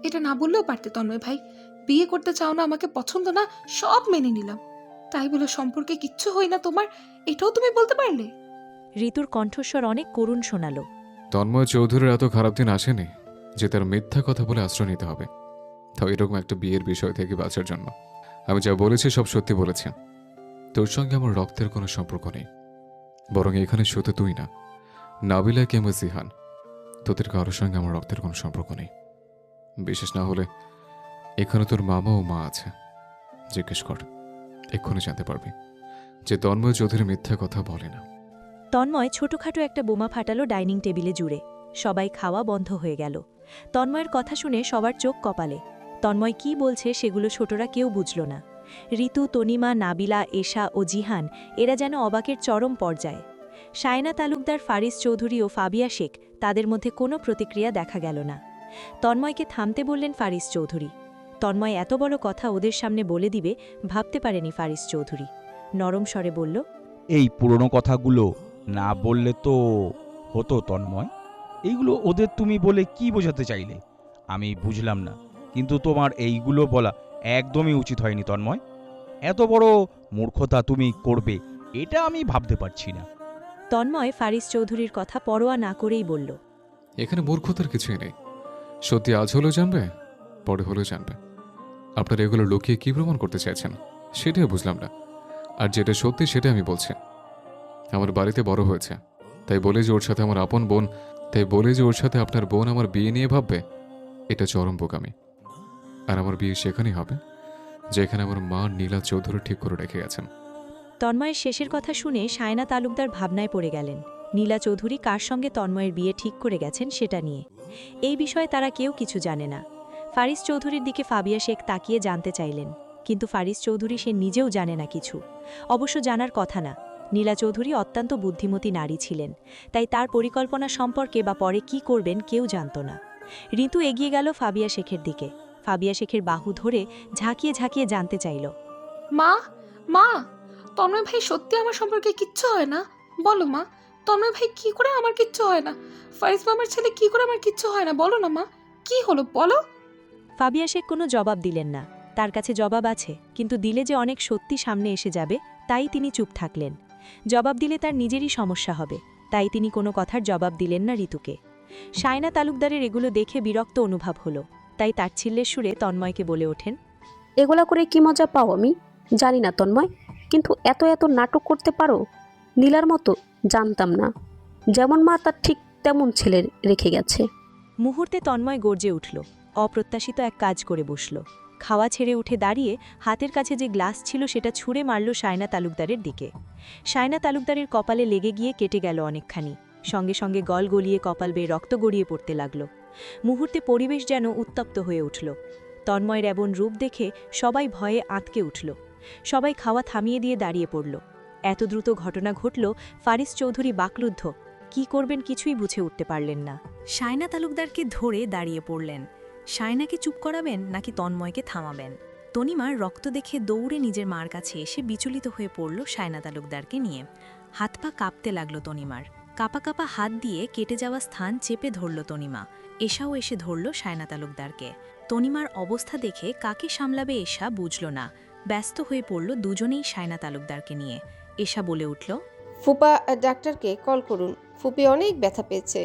এটা না বললেও পারতে তন্ময় ভাই। বিয়ে করতে চাও না, আমাকে পছন্দ না, সব মেনে নিলাম, তাই বলে সম্পর্কে কিচ্ছু হই না তোমার, এটাও তুমি বলতে পারলে? ঋতুর কণ্ঠস্বর অনেক করুণ শোনালো। তন্ময় চৌধুরীর এত খারাপ দিন আসেনি যে তার মিথ্যা কথা বলে আশ্রয় নিতে হবে, তাও এরকম একটা বিয়ের বিষয় থেকে বাঁচার জন্য। আমি যা বলেছি সব সত্যি বলেছি। তোর সঙ্গে আমার রক্তের কোনো সম্পর্ক নেই, বরং এখানে শুধু তুই না, নাবিলা কিংবা জিহান, তোদের কারোর সঙ্গে আমার রক্তের কোনো সম্পর্ক নেই। বিশেষ না হলে এখানে তোর মামা ও মা আছে, জিজ্ঞেস কর, এক্ষুনি জানতে পারবি যে তন্ময় চৌধুরী মিথ্যা কথা বলে না। তন্ময় ছোটখাটো একটা বোমা ফাটালো ডাইনিং টেবিলে জুড়ে। সবাই খাওয়া বন্ধ হয়ে গেল। তন্ময়ের কথা শুনে সবার চোখ কপালে। তন্ময় কি বলছে সেগুলো ছোটরা কেউ বুঝল না। ঋতু, তনিমা, নাবিলা, এশা ও জিহান এরা যেন অবাকের চরম পর্যায়ে। সায়না তালুকদার, ফারিস চৌধুরী ও ফাবিয়া শেখ, তাদের মধ্যে কোনো প্রতিক্রিয়া দেখা গেল না। তন্ময়কে থামতে বললেন ফারিস চৌধুরী। তন্ময় এত বড় কথা ওদের সামনে বলে দিবে ভাবতে পারেনি ফারিস চৌধুরী। নরম স্বরে বলল, এই পুরনো কথাগুলো না বললে তো হতো তন্ময়। এইগুলো ওদের তুমি বলে কি বোঝাতে চাইলে আমি বুঝলাম না, কিন্তু তোমার এইগুলো বলা একদমই উচিত হয়নি তন্ময়। এত বড় মূর্খতা তুমি করবে এটা আমি ভাবতে পারছি না। তন্ময় ফারিস চৌধুরীর কথা পরোয়া না করেই বলল, এখানে মূর্খতার কিছুই নেই। সত্যি আজ হলেও জানবে, পরে হলেও জানবে। আপনারা এগুলো লুকিয়ে কি প্রমাণ করতে চাইছেন সেটাই বুঝলাম না। আর যেটা সত্যি সেটা আমি বলছি। আমার বাড়িতে বড় হয়েছে, তাই বলে যে ওর সাথে আমার আপন বোন, তাই বলে যে ওর সাথে আপনার বোন আমার বিয়ে নিয়ে ভাববে, এটা চরম বোকামি। আর আমার বিয়ে সেখানেই হবে যেখানে আমার মা নীলা চৌধুরী ঠিক করে রেখে গেছেন। তন্ময়ের শেষের কথা শুনে সায়না তালুকদার ভাবনায় পড়ে গেলেন। নীলা চৌধুরী কার সঙ্গে তন্ময়ের বিয়ে ঠিক করে গেছেন সেটা নিয়ে। এই বিষয়ে তারা কেউ কিছু জানে না। ফারিস চৌধুরীর দিকে ফাবিয়া শেখ তাকিয়ে জানতে চাইলেন, কিন্তু ফারিস চৌধুরী সে নিজেও জানে না কিছু। অবশ্য জানার কথা না। নীলা চৌধুরী অত্যন্ত বুদ্ধিমতী নারী ছিলেন, তাই তার পরিকল্পনা সম্পর্কে বা পরে কি করবেন কেউ জানত না। ঋতু এগিয়ে গেল ফাবিয়া শেখের দিকে। ফাবিয়া শেখের বাহু ধরে ঝাঁকিয়ে ঝাঁকিয়ে জানতে চাইল, মা, মা, তন্ময় ভাই সত্যি আমার সম্পর্কে কিচ্ছু হয় না? বলো মা, তন্ময় ভাই কি করে আমার কিচ্ছু হয় না? ফারিস মামার ছেলে কি করে আমার কিচ্ছু হয় না? বলো না মা, কি হলো বলো। ফাবিয়া শেখ কোনো জবাব দিলেন না। তার কাছে জবাব আছে, কিন্তু দিলে যে অনেক সত্যি সামনে এসে যাবে তাই তিনি চুপ থাকলেন। জবাব দিলে তার নিজেরই সমস্যা হবে, তাই তিনি কোনো কথার জবাব দিলেন না ঋতুকে। সায়না তালুকদারের এগুলো দেখে বিরক্ত অনুভব হলো, তাই তাচ্ছিল্যের সুরে তন্ময়কে বলে ওঠেন, এগুলা করে কি মজা পাও আমি জানি না তন্ময়, কিন্তু এত এত নাটক করতে পারো নীলার মতো জানতাম না। যেমন মা তার ঠিক তেমন ছেলে রেখে গেছে। মুহূর্তে তন্ময় গর্জে উঠল। অপ্রত্যাশিত এক কাজ করে বসল। খাওয়া ছেড়ে উঠে দাঁড়িয়ে হাতের কাছে যে গ্লাস ছিল সেটা ছুঁড়ে মারল সায়না তালুকদারের দিকে। সায়না তালুকদারের কপালে লেগে গিয়ে কেটে গেল অনেকখানি। সঙ্গে সঙ্গে গল গলিয়ে কপাল বেয়ে রক্ত গড়িয়ে পড়তে লাগল। মুহূর্তে পরিবেশ যেন উত্তপ্ত হয়ে উঠল। তন্ময়ের এমন রূপ দেখে সবাই ভয়ে আঁতকে উঠল। সবাই খাওয়া থামিয়ে দিয়ে দাঁড়িয়ে পড়ল। এত দ্রুত ঘটনা ঘটল, ফারিস চৌধুরী বাকরুদ্ধ। কি করবেন কিছুই বুঝে উঠতে পারলেন না। সায়না তালুকদারকে ধরে দাঁড়িয়ে পড়লেন। সায়নাকে চুপ করাবেন নাকি তন্ময়কে থামাবেন? তনিমার রক্ত দেখে দৌড়ে নিজের মার কাছে এসে বিচলিত হয়ে পড়ল সায়না তালুকদারকে নিয়ে। হাত পা কাঁপতে লাগল তনিমার। কাপা কাপা হাত দিয়ে কেটে যাওয়া স্থান চেপে ধরল তনিমা। এশাও এসে ধরল সায়না তালুকদারকে। তনিমার অবস্থা দেখে কাকে সামলাবে এশা বুঝল না। ব্যস্ত হয়ে পড়ল দুজনেই সায়না তালুকদারকে নিয়ে। এশা বলে উঠল, ফুপা ডাক্তারকে কল করুন, ফুপি অনেক ব্যথা পেয়েছে।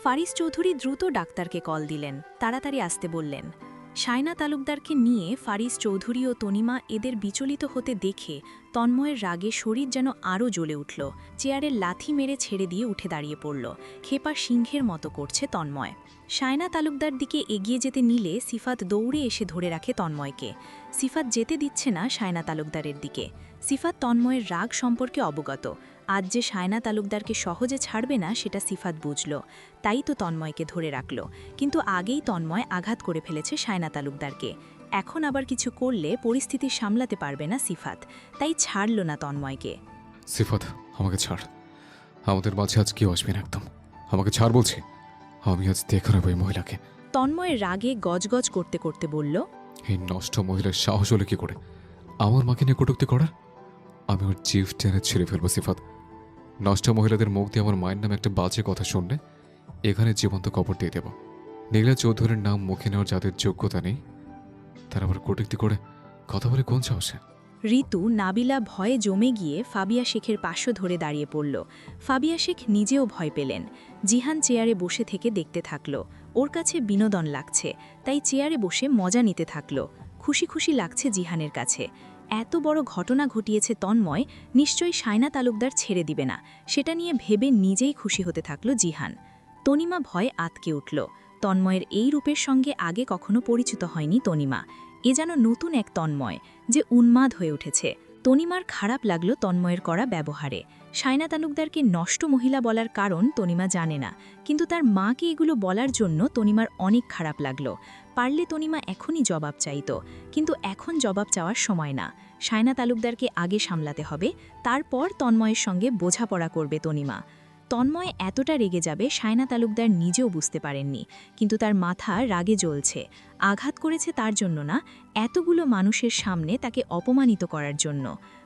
ফারিস চৌধুরী দ্রুত ডাক্তারকে কল দিলেন। তাড়াতাড়ি আসতে বললেন। সায়না তালুকদারকে নিয়ে ফারিস চৌধুরী ও তনিমা এদের বিচলিত হতে দেখে তন্ময়ের রাগে শরীর যেন আরও জ্বলে উঠল। চেয়ারের লাথি মেরে ছেড়ে দিয়ে উঠে দাঁড়িয়ে পড়ল। খেপা সিংহের মতো করছে তন্ময়। সায়না তালুকদার দিকে এগিয়ে যেতে নিলে সিফাত দৌড়ে এসে ধরে রাখে তন্ময়কে। সিফাত যেতে দিচ্ছে না সায়না তালুকদারের দিকে। সিফাত তন্ময়ের রাগ সম্পর্কে অবগত। আজ যে সায়না তালুকদারকে সহজে ছাড়বে না সেটা সিফাত বুঝল, তাই তো তন্ময়কে ধরে রাখল। কিন্তু আগেই তন্ময় আঘাত করে ফেলেছে সায়না তালুকদারকে। এখন আবার কিছু করলে পরিস্থিতি সামলাতে পারবে না সিফাত, তাই ছাড়ল না তন্ময়কে। সিফাত, আমাকে ছাড়। আমাদের মাঝে আজ কেউ আসবে না, একদম আমাকে ছাড় বলছি। আমি আজ দেখে নেব এই মহিলাকে। তন্ময়ের রাগে গজগজ করতে করতে বলল, এই নষ্ট মহিলার সাহস হলে কি করে আমার মাকে নিয়ে কটূক্তি করার? আমি ওর জিভ টেনে ছিঁড়ে ফেলবো সিফাত। নষ্ট মহিলাদের মুখ দিয়ে আমার মায়ের নামে একটা বাজে কথা শুনলে এখানে জীবন্ত কবর দিয়ে দেব। নীলা চৌধুরীর নাম মুখে নেওয়ার যাদের যোগ্যতা নেই তারা আবার কটূক্তি করে কথা বলে কোন সাহসে? ঋতু নাবিলা ভয়ে জমে গিয়ে ফাবিয়া শেখের পার্শ্ব ধরে দাঁড়িয়ে পড়ল। ফাবিয়া শেখ নিজেও ভয় পেলেন। জিহান চেয়ারে বসে থেকে দেখতে থাকল। ওর কাছে বিনোদন লাগছে, তাই চেয়ারে বসে মজা নিতে থাকল। খুশি খুশি লাগছে জিহানের কাছে। এত বড় ঘটনা ঘটিয়েছে তন্ময়, নিশ্চয়ই সায়না তালুকদার ছেড়ে দিবে না, সেটা নিয়ে ভেবে নিজেই খুশি হতে থাকল জিহান। তনিমা ভয়ে আতকে উঠল। তন্ময়ের এই রূপের সঙ্গে আগে কখনো পরিচিত হয়নি তনিমা। এ যেন নতুন এক তন্ময়, যে উন্মাদ হয়ে উঠেছে। তনিমার খারাপ লাগলো তন্ময়ের করা ব্যবহারে। সায়না তালুকদারকে নষ্ট মহিলা বলার কারণ তনিমা জানে না, কিন্তু তার মাকে এগুলো বলার জন্য তনিমার অনেক খারাপ লাগলো। পারলে তনিমা এখনই জবাব চাইত, কিন্তু এখন জবাব চাওয়ার সময় না। সায়না তালুকদারকে আগে সামলাতে হবে, তারপর তন্ময়ের সঙ্গে বোঝাপড়া করবে তনিমা। তন্ময় এতটা রেগে যাবে সায়না তালুকদার নিজেও বুঝতে পারেননি, কিন্তু তার মাথা রাগে জ্বলছে। আঘাত করেছে তার জন্য না, এতগুলো মানুষের সামনে তাকে অপমানিত করার জন্য।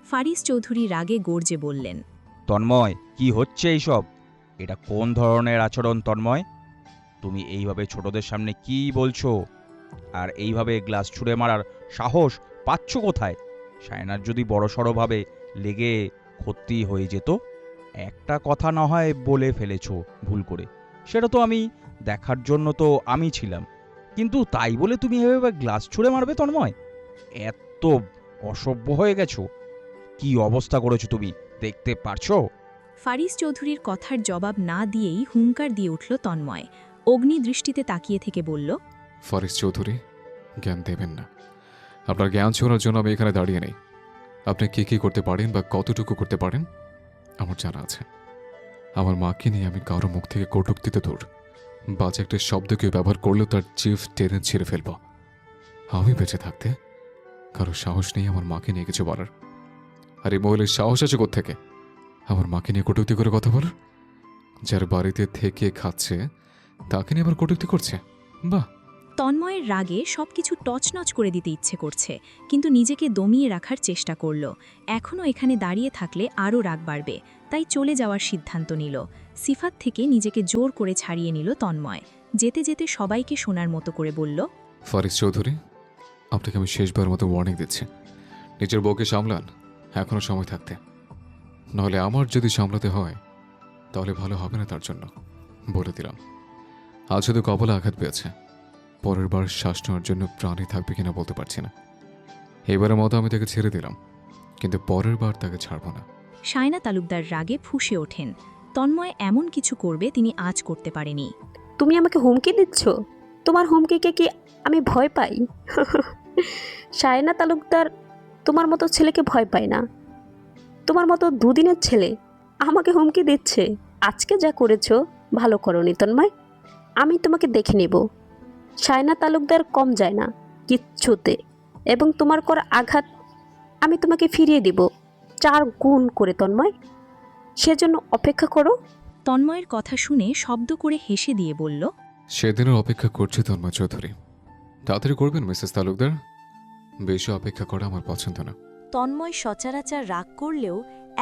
ফারিস চৌধুরী রাগে গর্জে বললেন, তন্ময়, কি হচ্ছে এইসব? এটা কোন ধরনের আচরণ তন্ময়? তুমি এইভাবে ছোটদের সামনে কি বলছো? আর এইভাবে গ্লাস ছুঁড়ে মারার সাহস পাচ্ছ কোথায়? সায়নার যদি বড়সড়ভাবে লেগে ক্ষতি হয়ে যেত? একটা কথা না হয় বলে ফেলেছো ভুল করে, সেটা তো আমি দেখার জন্য তো আমি ছিলাম, কিন্তু তাই বলে তুমি এভাবে গ্লাস ছুঁড়ে মারবে তন্ময়? এত অসভ্য হয়ে গেছো! কি অবস্থা করেছো তুমি, দেখতে পারছো? ফারিস চৌধুরীর কথার জবাব না দিয়েই হুঙ্কার দিয়ে উঠল তন্ময়। অগ্নি দৃষ্টিতে তাকিয়ে থেকে বলল, ফরিস চৌধুরী, জ্ঞান দেবেন না। আপনার জ্ঞান ছোড়ার জন্য আমি এখানে দাঁড়িয়ে নেই। আপনি কি কি করতে পারেন বা কতটুকু করতে পারেন আমার জানা আছে। আমার মাকে নিয়ে আমি কারো মুখ থেকে কটূক্তিতে দূর, বাজে একটা শব্দকে ব্যবহার করলেও তার জিভ টেনে ছিঁড়ে ফেলব। আমি বেঁচে থাকতে কারো সাহস নেই আমার মাকে নিয়ে কিছু বলার। আর এই মহিলার সাহস আছে কোত্থেকে আমার মাকে নিয়ে কটূক্তি করে কথা বলার? যার বাড়িতে থেকে খাচ্ছে তাকে নিয়ে আবার কটূক্তি করছে? বাহ! তন্ময়ের রাগে সবকিছু টচনচ করে দিতে ইচ্ছে করছে, কিন্তু নিজেকে দমিয়ে রাখার চেষ্টা করল। এখনও এখানে দাঁড়িয়ে থাকলে আরও রাগ বাড়বে, তাই চলে যাওয়ার সিদ্ধান্ত নিল। সিফাত থেকে নিজেকে জোর করে ছাড়িয়ে নিল তন্ময়। যেতে যেতে সবাইকে শোনার মতো করে বলল, ফরিস চৌধুরী, আপনাকে আমি শেষবার মতো ওয়ার্নিং দিচ্ছি। নিজের বউকে সামলান, এখনও সময় থাকতে। নাহলে আমার যদি সামলাতে হয় তাহলে ভালো হবে না তার জন্য বলে দিলাম। আজ শুধু কপালে আঘাত পেয়েছে, পরের বার শ্বাস নেওয়ার জন্য প্রাণী থাকবে কিনা বলতে পারছি না। এবারের মতো আমি তাকে ছেড়ে দিলাম, কিন্তু পরের বার তাকে ছাড়ব না। সায়না তালুকদার রাগে ফুঁসে ওঠেন। তন্ময় এমন কিছু করবে তিনি আজ করতে পারেনি। তুমি আমাকে হুমকি দিচ্ছ? তোমার হুমকিকে কি আমি ভয় পাই? সায়না তালুকদার তোমার মতো ছেলেকে ভয় পায় না। তোমার মতো দুদিনের ছেলে আমাকে হুমকি দিচ্ছে। আজকে যা করেছো ভালো করনি তন্ময়। আমি তোমাকে দেখে নেব। সায়না তালুকদার কম যায় না কিচ্ছুতে, এবং তোমার করা আঘাত আমি তোমাকে ফিরিয়ে দিব 4 গুণ করে তন্ময়। সেজন্য অপেক্ষা করো। তন্ময়ের কথা শুনে শব্দ করে হেসে দিয়ে বলল, সেদিনের অপেক্ষা করছি তন্ময় চৌধুরী। তাড়াতাড়ি করবেন মিসেস তালুকদার, বেশি অপেক্ষা করা আমার পছন্দ না। তন্ময় সচরাচর রাগ করলেও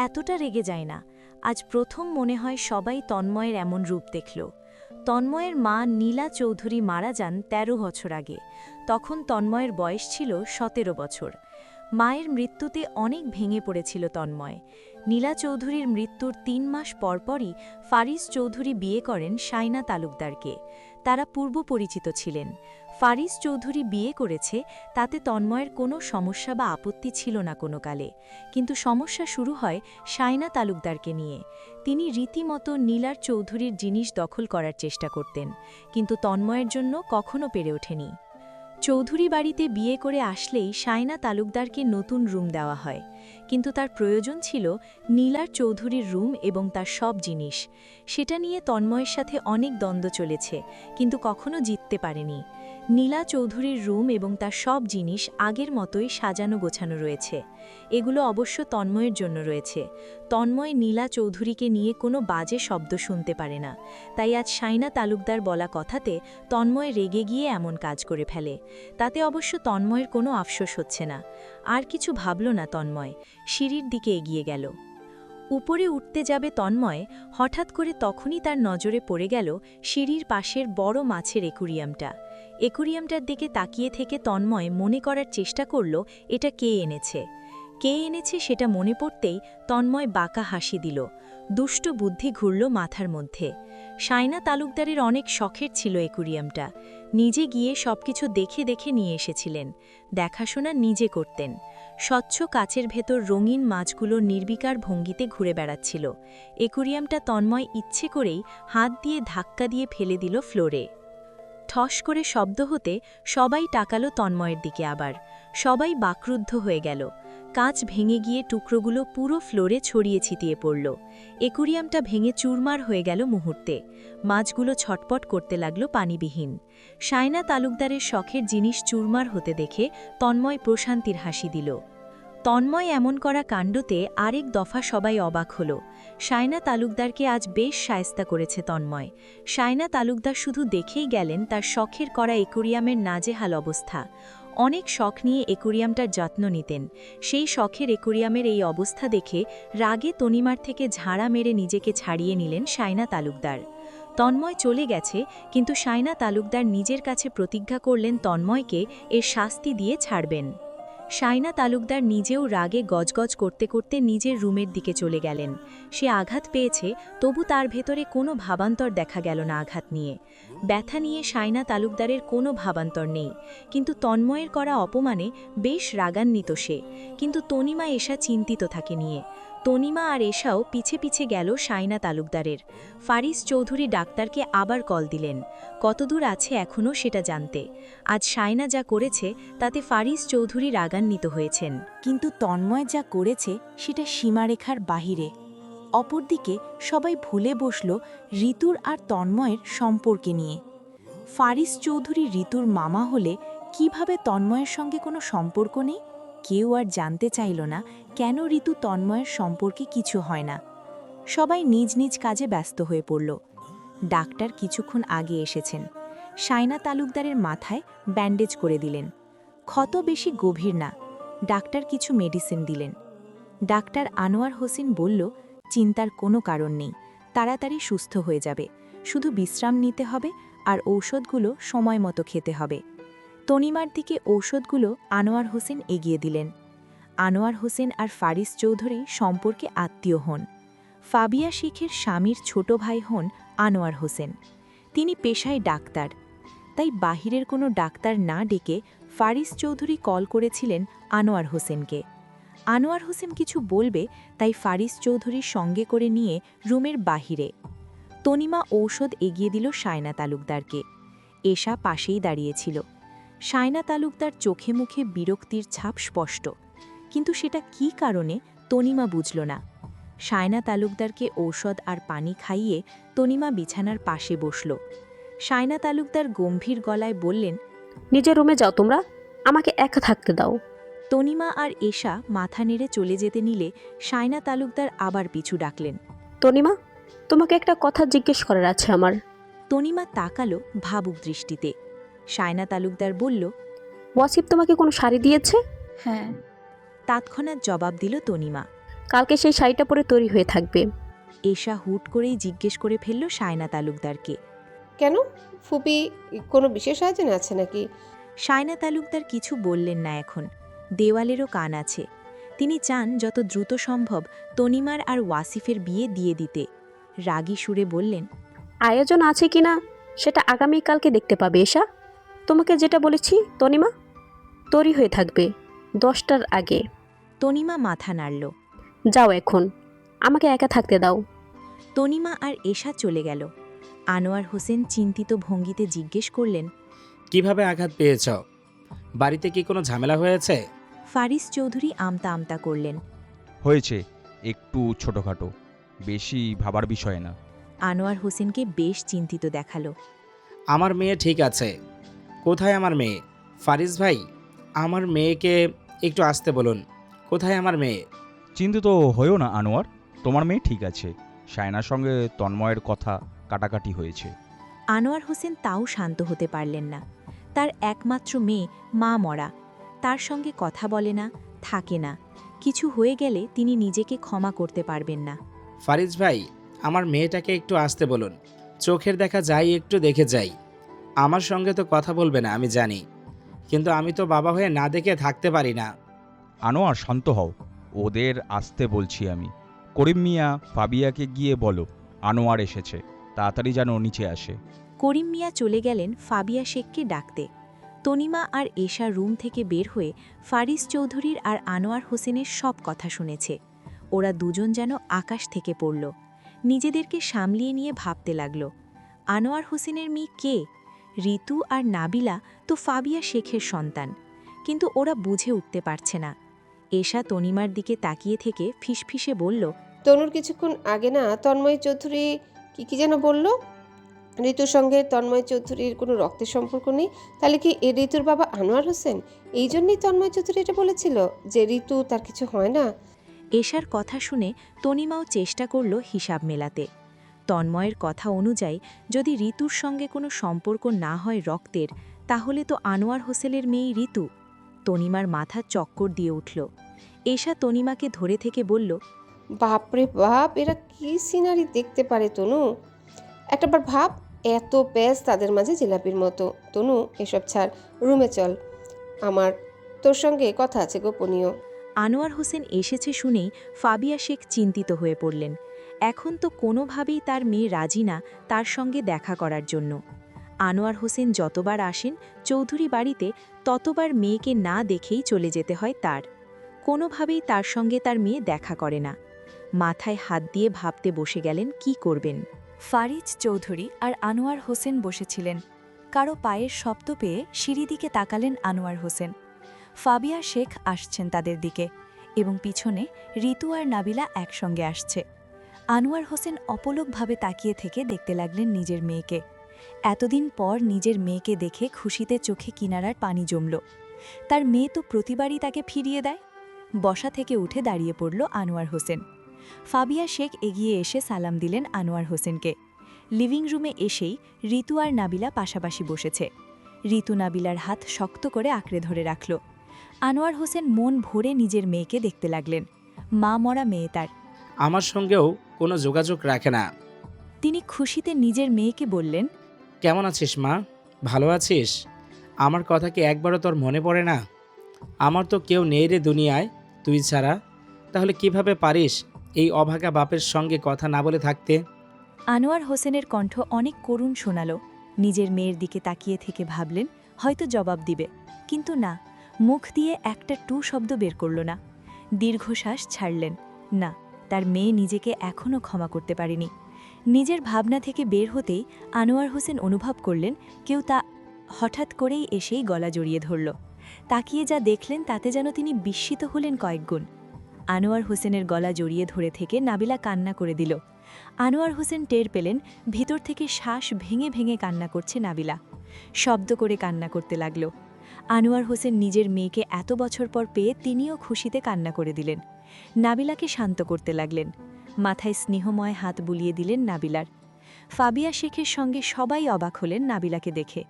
এতটা রেগে যায় না। আজ প্রথম মনে হয় সবাই তন্ময়ের এমন রূপ দেখল। তন্ময়ের মা নীলা চৌধুরী মারা যান 13 বছর আগে। তখন তন্ময়ের বয়স ছিল 17 বছর। মায়ের মৃত্যুতে অনেক ভেঙে পড়েছিল তন্ময়। নীলা চৌধুরীর মৃত্যুর 3 মাস পরপরই ফারিস চৌধুরী বিয়ে করেন সায়না তালুকদারকে। তারা পূর্ব পরিচিত ছিলেন। ফারিস চৌধুরী বিয়ে করেছে, তাতে তন্ময়ের কোনো সমস্যা বা আপত্তি ছিল না কোনো কালে। কিন্তু সমস্যা শুরু হয় সায়না তালুকদারকে নিয়ে। তিনি রীতিমতো নীলার চৌধুরীর জিনিস দখল করার চেষ্টা করতেন, কিন্তু তন্ময়ের জন্য কখনো পেরে ওঠেনি। চৌধুরী বাড়িতে বিয়ে করে আসলেই সায়না তালুকদারকে নতুন রুম দেওয়া হয়, কিন্তু তার প্রয়োজন ছিল নীলার চৌধুরীর রুম এবং তার সব জিনিস। সেটা নিয়ে তন্ময়ের সাথে অনেক দ্বন্দ্ব চলেছে, কিন্তু কখনো জিততে পারেনি। নীলা চৌধুরীর রুম এবং তার সব জিনিস আগের মতোই সাজানো গোছানো রয়েছে। এগুলো অবশ্য তন্ময়ের জন্য রয়েছে। তন্ময় নীলা চৌধুরীকে নিয়ে কোনো বাজে শব্দ শুনতে পারে না, তাই আজ সায়না তালুকদার বলা কথাতে তন্ময় রেগে গিয়ে এমন কাজ করে ফেলে। তাতে অবশ্য তন্ময়ের কোনো আফসোস হচ্ছে না। আর কিছু ভাবল না তন্ময়, সিঁড়ির দিকে এগিয়ে গেল। উপরে উঠতে যাবে তন্ময়, হঠাৎ করে তখনই তার নজরে পড়ে গেল সিঁড়ির পাশের বড় মাছের একুরিয়ামটা। একুরিয়ামটার দিকে তাকিয়ে থেকে তন্ময় মনে করার চেষ্টা করল এটা কে এনেছে। কে এনেছে সেটা মনে পড়তেই তন্ময় বাঁকা হাসি দিল। দুষ্ট বুদ্ধি ঘুরল মাথার মধ্যে। সায়না তালুকদারের অনেক শখের ছিল একুরিয়ামটা। নিজে গিয়ে সবকিছু দেখে দেখে নিয়ে এসেছিলেন। দেখাশোনা নিজে করতেন। স্বচ্ছ কাচের ভেতর রঙিন মাছগুলো নির্বিকার ভঙ্গিতে ঘুরে বেড়াচ্ছিল। একুরিয়ামটা তন্ময় ইচ্ছে করেই হাত দিয়ে ধাক্কা দিয়ে ফেলে দিল ফ্লোরে। ঠস করে শব্দ হতে সবাই তাকালো তন্ময়ের দিকে। আবার সবাই বাকরুদ্ধ হয়ে গেল। কাঁচ ভেঙে গিয়ে টুকরোগুলো পুরো ফ্লোরে ছড়িয়ে ছিটিয়ে পড়ল। একুরিয়ামটা ভেঙে চুরমার হয়ে গেল মুহূর্তে। মাছগুলো ছটপট করতে লাগলো পানিবিহীন। সায়না তালুকদারের শখের জিনিস চুরমার হতে দেখে তন্ময় প্রশান্তির হাসি দিল। তন্ময় এমন করা কাণ্ডতে আরেক দফা সবাই অবাক হল। শায়না তালুকদারকে আজ বেশ শায়েস্তা করেছে তন্ময়। শায়না তালুকদার শুধু দেখেই গেলেন তার শখের করা একুরিয়ামের নাজেহাল অবস্থা। অনেক শখ নিয়ে একুরিয়ামটার যত্ন নিতেন। সেই শখের একুরিয়ামের এই অবস্থা দেখে রাগে তনিমার থেকে ঝাড়া মেরে নিজেকে ছাড়িয়ে নিলেন শায়না তালুকদার। তন্ময় চলে গেছে, কিন্তু শায়না তালুকদার নিজের কাছে প্রতিজ্ঞা করলেন তন্ময়কে এর শাস্তি দিয়ে ছাড়বেন। শায়না তালুকদার নিজেও রাগে গজগজ করতে করতে নিজের রুমের দিকে চলে গেলেন। সে আঘাত পেয়েছে, তবু তার ভেতরে কোনো ভাবান্তর দেখা গেল না আঘাত নিয়ে। ব্যথা নিয়ে শায়না তালুকদারের কোনো ভাবান্তর নেই, কিন্তু তন্ময়ের করা অপমানে বেশ রাগান্বিত সে। কিন্তু তনিমা এসা চিন্তিত থাকে নিয়ে। তনিমা আর এশাও পিছে পিছে গেল শায়না তালুকদারের। ফারিস চৌধুরী ডাক্তারকে আবার কল দিলেন, কতদূর আছে এখনও সেটা জানতে। আজ শায়না যা করেছে তাতে ফারিস চৌধুরী রাগান্বিত হয়েছেন, কিন্তু তন্ময় যা করেছে সেটা সীমারেখার বাহিরে। অপরদিকে সবাই ভুলে বসল ঋতুর আর তন্ময়ের সম্পর্কে নিয়ে। ফারিস চৌধুরী ঋতুর মামা হলে কিভাবে তন্ময়ের সঙ্গে কোনো সম্পর্ক নেই? কেউ আর জানতে চাইল না কেন ঋতু তন্ময়ের সম্পর্কে কিছু হয় না। সবাই নিজ নিজ কাজে ব্যস্ত হয়ে পড়ল। ডাক্তার কিছুক্ষণ আগে এসেছেন। শায়না তালুকদারের মাথায় ব্যান্ডেজ করে দিলেন। ক্ষত বেশি গভীর না। ডাক্তার কিছু মেডিসিন দিলেন। ডাক্তার আনোয়ার হোসেন বলল, চিন্তার কোনো কারণ নেই, তাড়াতাড়ি সুস্থ হয়ে যাবে, শুধু বিশ্রাম নিতে হবে আর ঔষধগুলো সময় মতো খেতে হবে। তনিমার দিকে ঔষধগুলো আনোয়ার হোসেন এগিয়ে দিলেন। আনোয়ার হোসেন আর ফারিস চৌধুরী সম্পর্কে আত্মীয় হন। ফাবিয়া শেখের স্বামীর ছোট ভাই হন আনোয়ার হোসেন। তিনি পেশায় ডাক্তার, তাই বাহিরের কোনো ডাক্তার না ডেকে ফারিস চৌধুরী কল করেছিলেন আনোয়ার হোসেনকে। আনোয়ার হোসেন কিছু বলবে, তাই ফারিস চৌধুরীর সঙ্গে করে নিয়ে রুমের বাহিরে। তনিমা ঔষধ এগিয়ে দিল শায়না তালুকদারকে। এশা পাশেই দাঁড়িয়েছিল। শায়না তালুকদার চোখে মুখে বিরক্তির ছাপ স্পষ্ট, কিন্তু সেটা কী কারণে তনিমা বুঝল না। শায়না তালুকদারকে ঔষধ আর পানি খাইয়ে তনিমা বিছানার পাশে বসল। শায়না তালুকদার গম্ভীর গলায় বললেন, নিজের রুমে যাও তোমরা, আমাকে একা থাকতে দাও। তনিমা আর এশা মাথা নেড়ে চলে যেতে নিলে শায়না তালুকদার আবার পিছু ডাকলেন। তনিমা, তোমাকে একটা কথা জিজ্ঞেস করার আছে আমার। তনিমা তাকালো ভাবুক দৃষ্টিতে। শায়না তালুকদার বলল, ওয়াসিফ তোমাকে কোনো শাড়ি দিয়েছে? হ্যাঁ। তৎক্ষণাৎ জবাব দিল তনিমা। কালকে সেই শাড়িটা পরে তৈরি হয়ে থাকবে। এশা হুট করেই জিজ্ঞেস করে ফেলল শায়না তালুকদারকে। কেন? ফুপি কোনো বিশেষ আয়োজন আছে নাকি? শায়না তালুকদার কিছু বললেন না এখন। দেওয়ালেরও কান আছে। তিনি চান যত দ্রুত সম্ভব তনিমার আর ওয়াসিফের বিয়ে দিয়ে দিতে। রাগী সুরে বললেন, আয়োজন আছে কিনা সেটা আগামীকালকে দেখতে পাবে এশা। তোমাকে যেটা বলেছি তনিমা, তৈরি হয়ে থাকবে 10টার আগে। তনিমা মাথা নাড়ল। যাও এখন, আমাকে একা থাকতে দাও। তনিমা আর এশা চলে গেল। আনোয়ার হোসেন চিন্তিত ভঙ্গিতে জিজ্ঞেস করলেন, কিভাবে আঘাত পেয়েছ? বাড়িতে কি কোনো ঝামেলা হয়েছে? ফারিস চৌধুরী আমতা আমতা করলেন। হয়েছে, একটু ছোটোখাটো, বেশি ভাবার বিষয় না। আনোয়ার হোসেনকে বেশ চিন্তিত দেখালো। আমার মেয়ে ঠিক আছে। কোথায় আমার মেয়ে? ফারিস ভাই, আমার মেয়েকে একটু আসতে বলুন। কোথায় আমার মেয়ে? চিন্তিত হয়েও না আনোয়ার, তোমার মেয়ে ঠিক আছে। শায়নার সঙ্গে তন্ময়ের কথা কাটাকাটি হয়েছে। আনোয়ার হোসেন তাও শান্ত হতে পারলেন না। তার একমাত্র মেয়ে মা মরা, তার সঙ্গে কথা বলে না, থাকে না। কিছু হয়ে গেলে তিনি নিজেকে ক্ষমা করতে পারবেন না। ফারিস ভাই, আমার মেয়েটাকে একটু আসতে বলুন। চোখের দেখা যাই, একটু দেখে যাই। আমার সঙ্গে তো কথা বলবে না আমি জানি, কিন্তু আমি তো বাবা হয়ে না দেখে থাকতে পারি না। আনোয়ার শান্ত হও, ওদের আসতে বলছি আমি। করিম মিয়া ফাবিয়াকে গিয়ে বলো আনোয়ার এসেছে, তাড়াতাড়ি যেন নিচে আসে। করিম মিয়া চলে গেলেন ফাবিয়া শেখকে ডাকতে। তনিমা আর এশা রুম থেকে বের হয়ে ফারিস চৌধুরীর আর আনোয়ার হোসেনের সব কথা শুনেছে। ওরা দুজন যেন আকাশ থেকে পড়ল। নিজেদেরকে সামলিয়ে নিয়ে ভাবতে লাগল, আনোয়ার হোসেনের মেয়ে কে? ঋতু আর নাবিলা তো ফাবিয়া শেখের সন্তান, কিন্তু ওরা বুঝে উঠতে পারছে না। এশা তনিমার দিকে তাকিয়ে থেকে ফিসফিসে বলল, তনুর কিছুক্ষণ আগে না তন্ময় চৌধুরী কি যেন বলল? ঋতুর সঙ্গে তন্ময় চৌধুরীর কোনো রক্তের সম্পর্ক নেই? তাহলে কি এ ঋতুর বাবা আনোয়ার হোসেন? এই জন্যই তন্ময় চৌধুরী এটা বলেছিল যে ঋতু তার কিছু হয় না? এশার কথা শুনে তনিমাও চেষ্টা করল হিসাব মেলাতে। তন্ময়ের কথা অনুযায়ী যদি ঋতুর সঙ্গে কোনো সম্পর্ক না হয় রক্তের, তাহলে তো আনোয়ার হোসেনের মেয়ে ঋতু। তনিমার মাথা চক্কর দিয়ে উঠল। এশা তনিমাকে ধরে থেকে বলল, বাপরে বাপ, এরা কি সিনারি দেখতে পারে তনু! একটাবার ভাব, এত প্যাঁচ তাদের মাঝে জিলাপির মতো। তনু, এসব ছাড়, রুমে চল, আমার তোর সঙ্গে কথা আছে গোপনীয়। আনোয়ার হোসেন এসেছে শুনেই ফাবিয়া শেখ চিন্তিত হয়ে পড়লেন। এখন তো কোনোভাবেই তার মেয়ে রাজি না তার সঙ্গে দেখা করার জন্য। আনোয়ার হোসেন যতবার আসেন চৌধুরী বাড়িতে, ততবার মেয়েকে না দেখেই চলে যেতে হয় তার। কোনোভাবেই তার সঙ্গে তার মেয়ে দেখা করে না। মাথায় হাত দিয়ে ভাবতে বসে গেলেন কি করবেন। ফারিজ চৌধুরী আর আনোয়ার হোসেন বসেছিলেন। কারো পায়ের শব্দ পেয়ে সিঁড়ি দিকে তাকালেন আনোয়ার হোসেন। ফাবিয়া শেখ আসছেন তাদের দিকে এবং পিছনে ঋতু আর নাবিলা একসঙ্গে আসছে। আনোয়ার হোসেন অপলকভাবে তাকিয়ে থেকে দেখতে লাগলেন নিজের মেয়েকে। এতদিন পর নিজের মেয়েকে দেখে খুশিতে চোখে কিনারার পানি জমল। তার মেয়ে তো প্রতিবারই তাকে ফিরিয়ে দেয়। বসা থেকে উঠে দাঁড়িয়ে পড়ল আনোয়ার হোসেন। ফাবিয়া শেখ এগিয়ে এসে সালাম দিলেন আনোয়ার হোসেনকে। লিভিং রুমে এসেই ঋতু আর নাবিলা পাশাপাশি বসেছে। ঋতু নাবিলার হাত শক্ত করে আঁকড়ে ধরে রাখল। আনোয়ার হোসেন মন ভরে নিজের মেয়েকে দেখতে লাগলেন। মা মরা মেয়ে তার। আমার সঙ্গেও কোনো যোগাযোগ রাখে না। তিনি খুশিতে নিজের মেয়েকে বললেন, কেমন আছিস মা? ভালো আছিস? আমার কথা কি একবারও তোর মনে পড়ে না? আমার তো কেউ নেই রে দুনিয়ায় তুই ছাড়া। তাহলে কিভাবে পারিস এই অভাগা বাপের সঙ্গে কথা না বলে থাকতে? আনোয়ার হোসেনের কণ্ঠ অনেক করুণ শোনাল। নিজের মেয়ের দিকে তাকিয়ে থেকে ভাবলেন হয়তো জবাব দিবে, কিন্তু না, মুখ দিয়ে একটা টু শব্দ বের করল না। দীর্ঘশ্বাস ছাড়লেন। না, তার মেয়ে নিজেকে এখনও ক্ষমা করতে পারেনি। নিজের ভাবনা থেকে বের হতেই আনোয়ার হোসেন অনুভব করলেন কেউ তা হঠাৎ করেই এসেই গলা জড়িয়ে ধরল। তাকিয়ে যা দেখলেন তাতে যেন তিনি বিস্মিত হলেন কয়েকগুণ। আনোয়ার হোসেনের গলা জড়িয়ে ধরে থেকে নাবিলা কান্না করে দিল। আনোয়ার হোসেন টের পেলেন ভিতর থেকে শ্বাস ভেঙে ভেঙে কান্না করছে নাবিলা। শব্দ করে কান্না করতে লাগল। আনোয়ার হোসেন নিজের মেয়েকে এত বছর পর পেয়ে তিনিও খুশিতে কান্না করে দিলেন। নাবিলাকে শান্ত করতে লাগলেন। মাথায় স্নেহময় হাত বুলিয়ে দিলেন নাবিলার। ফাবিয়া শেখের সঙ্গে সবাই অবাক হলেন নাবিলাকে দেখে।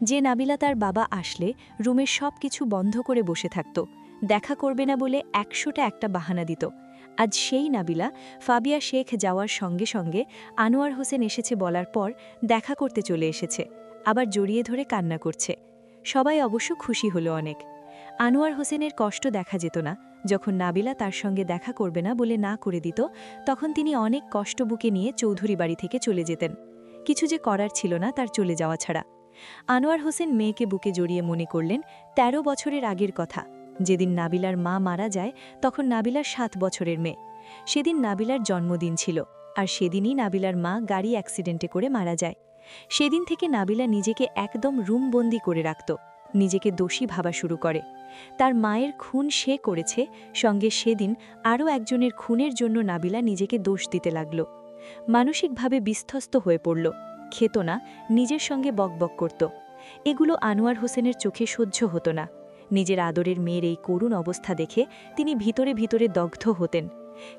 যে নাবিলা তার বাবা আসলে রুমের সব কিছু বন্ধ করে বসে থাকত, দেখা করবে না বলে ১০০টা একটা বাহানা দিত। আজ সেই নাবিলা ফাবিয়া শেখ যাওয়ার সঙ্গে সঙ্গে আনোয়ার হোসেন এসেছে বলার পর দেখা করতে চলে এসেছে, আবার জড়িয়ে ধরে কান্না করছে। সবাই অবশ্য খুশি হলো অনেক। আনোয়ার হোসেনের কষ্ট দেখা যেত না। যখন নাবিলা তার সঙ্গে দেখা করবে না বলে না করে দিত, তখন তিনি অনেক কষ্ট বুকে নিয়ে চৌধুরী বাড়ি থেকে চলে যেতেন। কিছু যে করার ছিল না তার চলে যাওয়া ছাড়া। আনোয়ার হোসেন মেয়েকে বুকে জড়িয়ে মনে করলেন ১৩ বছরের আগের কথা, যেদিন নাবিলার মা মারা যায় তখন নাবিলার ৭ বছরের মেয়ে। সেদিন নাবিলার জন্মদিন ছিল, আর সেদিনই নাবিলার মা গাড়ি অ্যাক্সিডেন্টে করে মারা যায়। সেদিন থেকে নাবিলা নিজেকে একদম রুমবন্দি করে রাখত, নিজেকে দোষী ভাবা শুরু করে। তার মায়ের খুন সে করেছে, সঙ্গে সেদিন আরও একজনের খুনের জন্য নাবিলা নিজেকে দোষ দিতে লাগল। মানসিকভাবে বিধ্বস্ত হয়ে পড়ল, খেত না, নিজের সঙ্গে বকবক করত। এগুলো আনোয়ার হোসেনের চোখে সহ্য হতো না। নিজের আদরের মেয়ের এই করুণ অবস্থা দেখে তিনি ভিতরে ভিতরে দগ্ধ হতেন,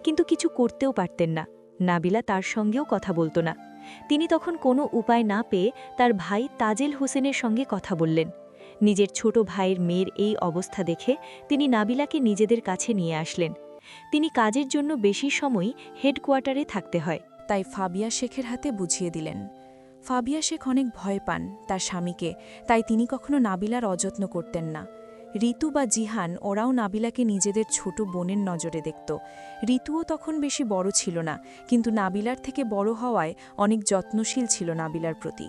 কিন্তু কিছু করতেও পারতেন না। নাবিলা তার সঙ্গেও কথা বলতো না। তিনি তখন কোনো উপায় না পেয়ে তার ভাই তাজেল হোসেনের সঙ্গে কথা বললেন। নিজের ছোট ভাইয়ের মেয়ের এই অবস্থা দেখে তিনি নাবিলাকে নিজেদের কাছে নিয়ে আসলেন। তিনি কাজের জন্য বেশি সময় হেডকোয়ার্টারে থাকতে হয়, তাই ফাবিয়া শেখের হাতে বুঝিয়ে দিলেন। ফাবিয়া শেখ অনেক ভয় পান তার স্বামীকে, তাই তিনি কখনো নাবিলার অযত্ন করতেন না। ঋতু বা জিহান ওরাও নাবিলাকে নিজেদের ছোট বোনের নজরে দেখত। ঋতুও তখন বেশি বড় ছিল না, কিন্তু নাবিলার থেকে বড় হওয়ায় অনেক যত্নশীল ছিল নাবিলার প্রতি।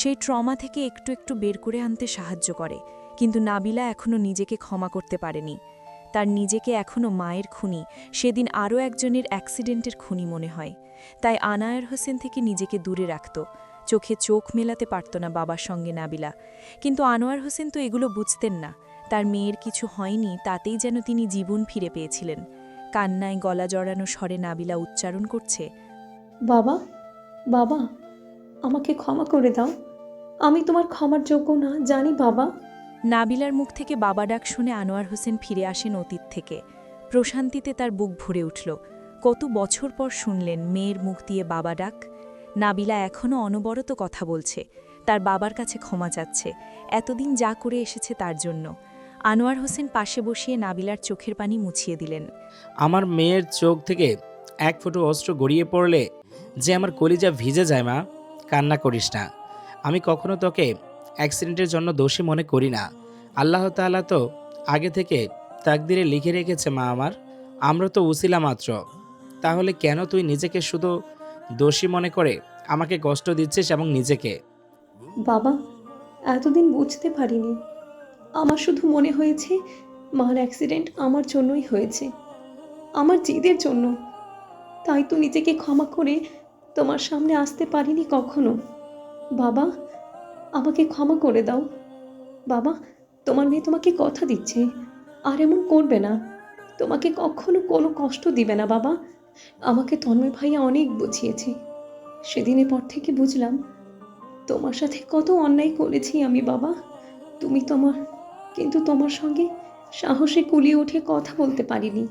সেই ট্রমা থেকে একটু একটু বের করে আনতে সাহায্য করে, কিন্তু নাবিলা এখনও নিজেকে ক্ষমা করতে পারেনি। তার নিজেকে এখনও মায়ের খুনি, সেদিন আরও একজনের অ্যাক্সিডেন্টের খুনি মনে হয়। তাই আনায়ার হোসেন থেকে নিজেকে দূরে রাখত। চোখে চোখ মেলাতে পারত না বাবার সঙ্গে নাবিলা। কিন্তু আনোয়ার হোসেন তো এগুলো বুঝতেন না। তার মেয়ের কিছু হয়নি তাতেই যেন তিনি জীবন ফিরে পেয়েছিলেন। কান্নায় গলা জড়ানো স্বরে নাবিলা উচ্চারণ করছে, বাবা, বাবা, আমাকে ক্ষমা করে দাও। আমি তোমার ক্ষমার যোগ্য না, জানি বাবা। নাবিলার মুখ থেকে বাবা ডাক শুনে আনোয়ার হোসেন ফিরে আসেন অতীত থেকে। প্রশান্তিতে তার বুক ভরে উঠল। কত বছর পর শুনলেন মেয়ের মুখ দিয়ে বাবা ডাক। নাবিলা এখনও অনবরত কথা বলছে, তার বাবার কাছে ক্ষমা চাচ্ছে, এতদিন যা করে এসেছে তার জন্য। আনোয়ার হোসেন পাশে বসিয়ে নাবিলার চোখের পানি মুছিয়ে দিলেন। আমার মেয়ের চোখ থেকে এক ফোঁটা অস্ত্র গড়িয়ে পড়লে যে আমার কলিজা ভিজে যায় মা, কান্না করিস না। আমি কখনো তোকে অ্যাক্সিডেন্টের জন্য দোষী মনে করি না। আল্লাহ তাআলা তো আগে থেকে তাকদিরে লিখে রেখেছে মা আমার, আমরা তো উসিলা মাত্র। তাহলে কেন তুই নিজেকে শুধু দোষী মনে করে আমাকে কষ্ট দিচ্ছিস এবং নিজেকে? বাবা, এতদিন বুঝতে পারিনি। আমার শুধু মনে হয়েছে মার অ্যাক্সিডেন্ট আমার জন্যই হয়েছে, আমার জিদের জন্য। তাই তো নিজেকে ক্ষমা করে তোমার সামনে আসতে পারিনি কখনো। বাবা, আমাকে ক্ষমা করে দাও। বাবা, তোমার মেয়ে তোমাকে কথা দিচ্ছে, আর এমন করবে না, তোমাকে কখনো কোনো কষ্ট দিবে না। বাবা, আমাকে তন্ময় ভাইয়া অনেক বুঝিয়েছে। সেদিনের পর থেকে বুঝলাম তোমার সাথে কত অন্যায় করেছি আমি। বাবা, কিন্তু তোমার সঙ্গে সাহসে কুলিয়ে উঠে কথা বলতে পারিনি।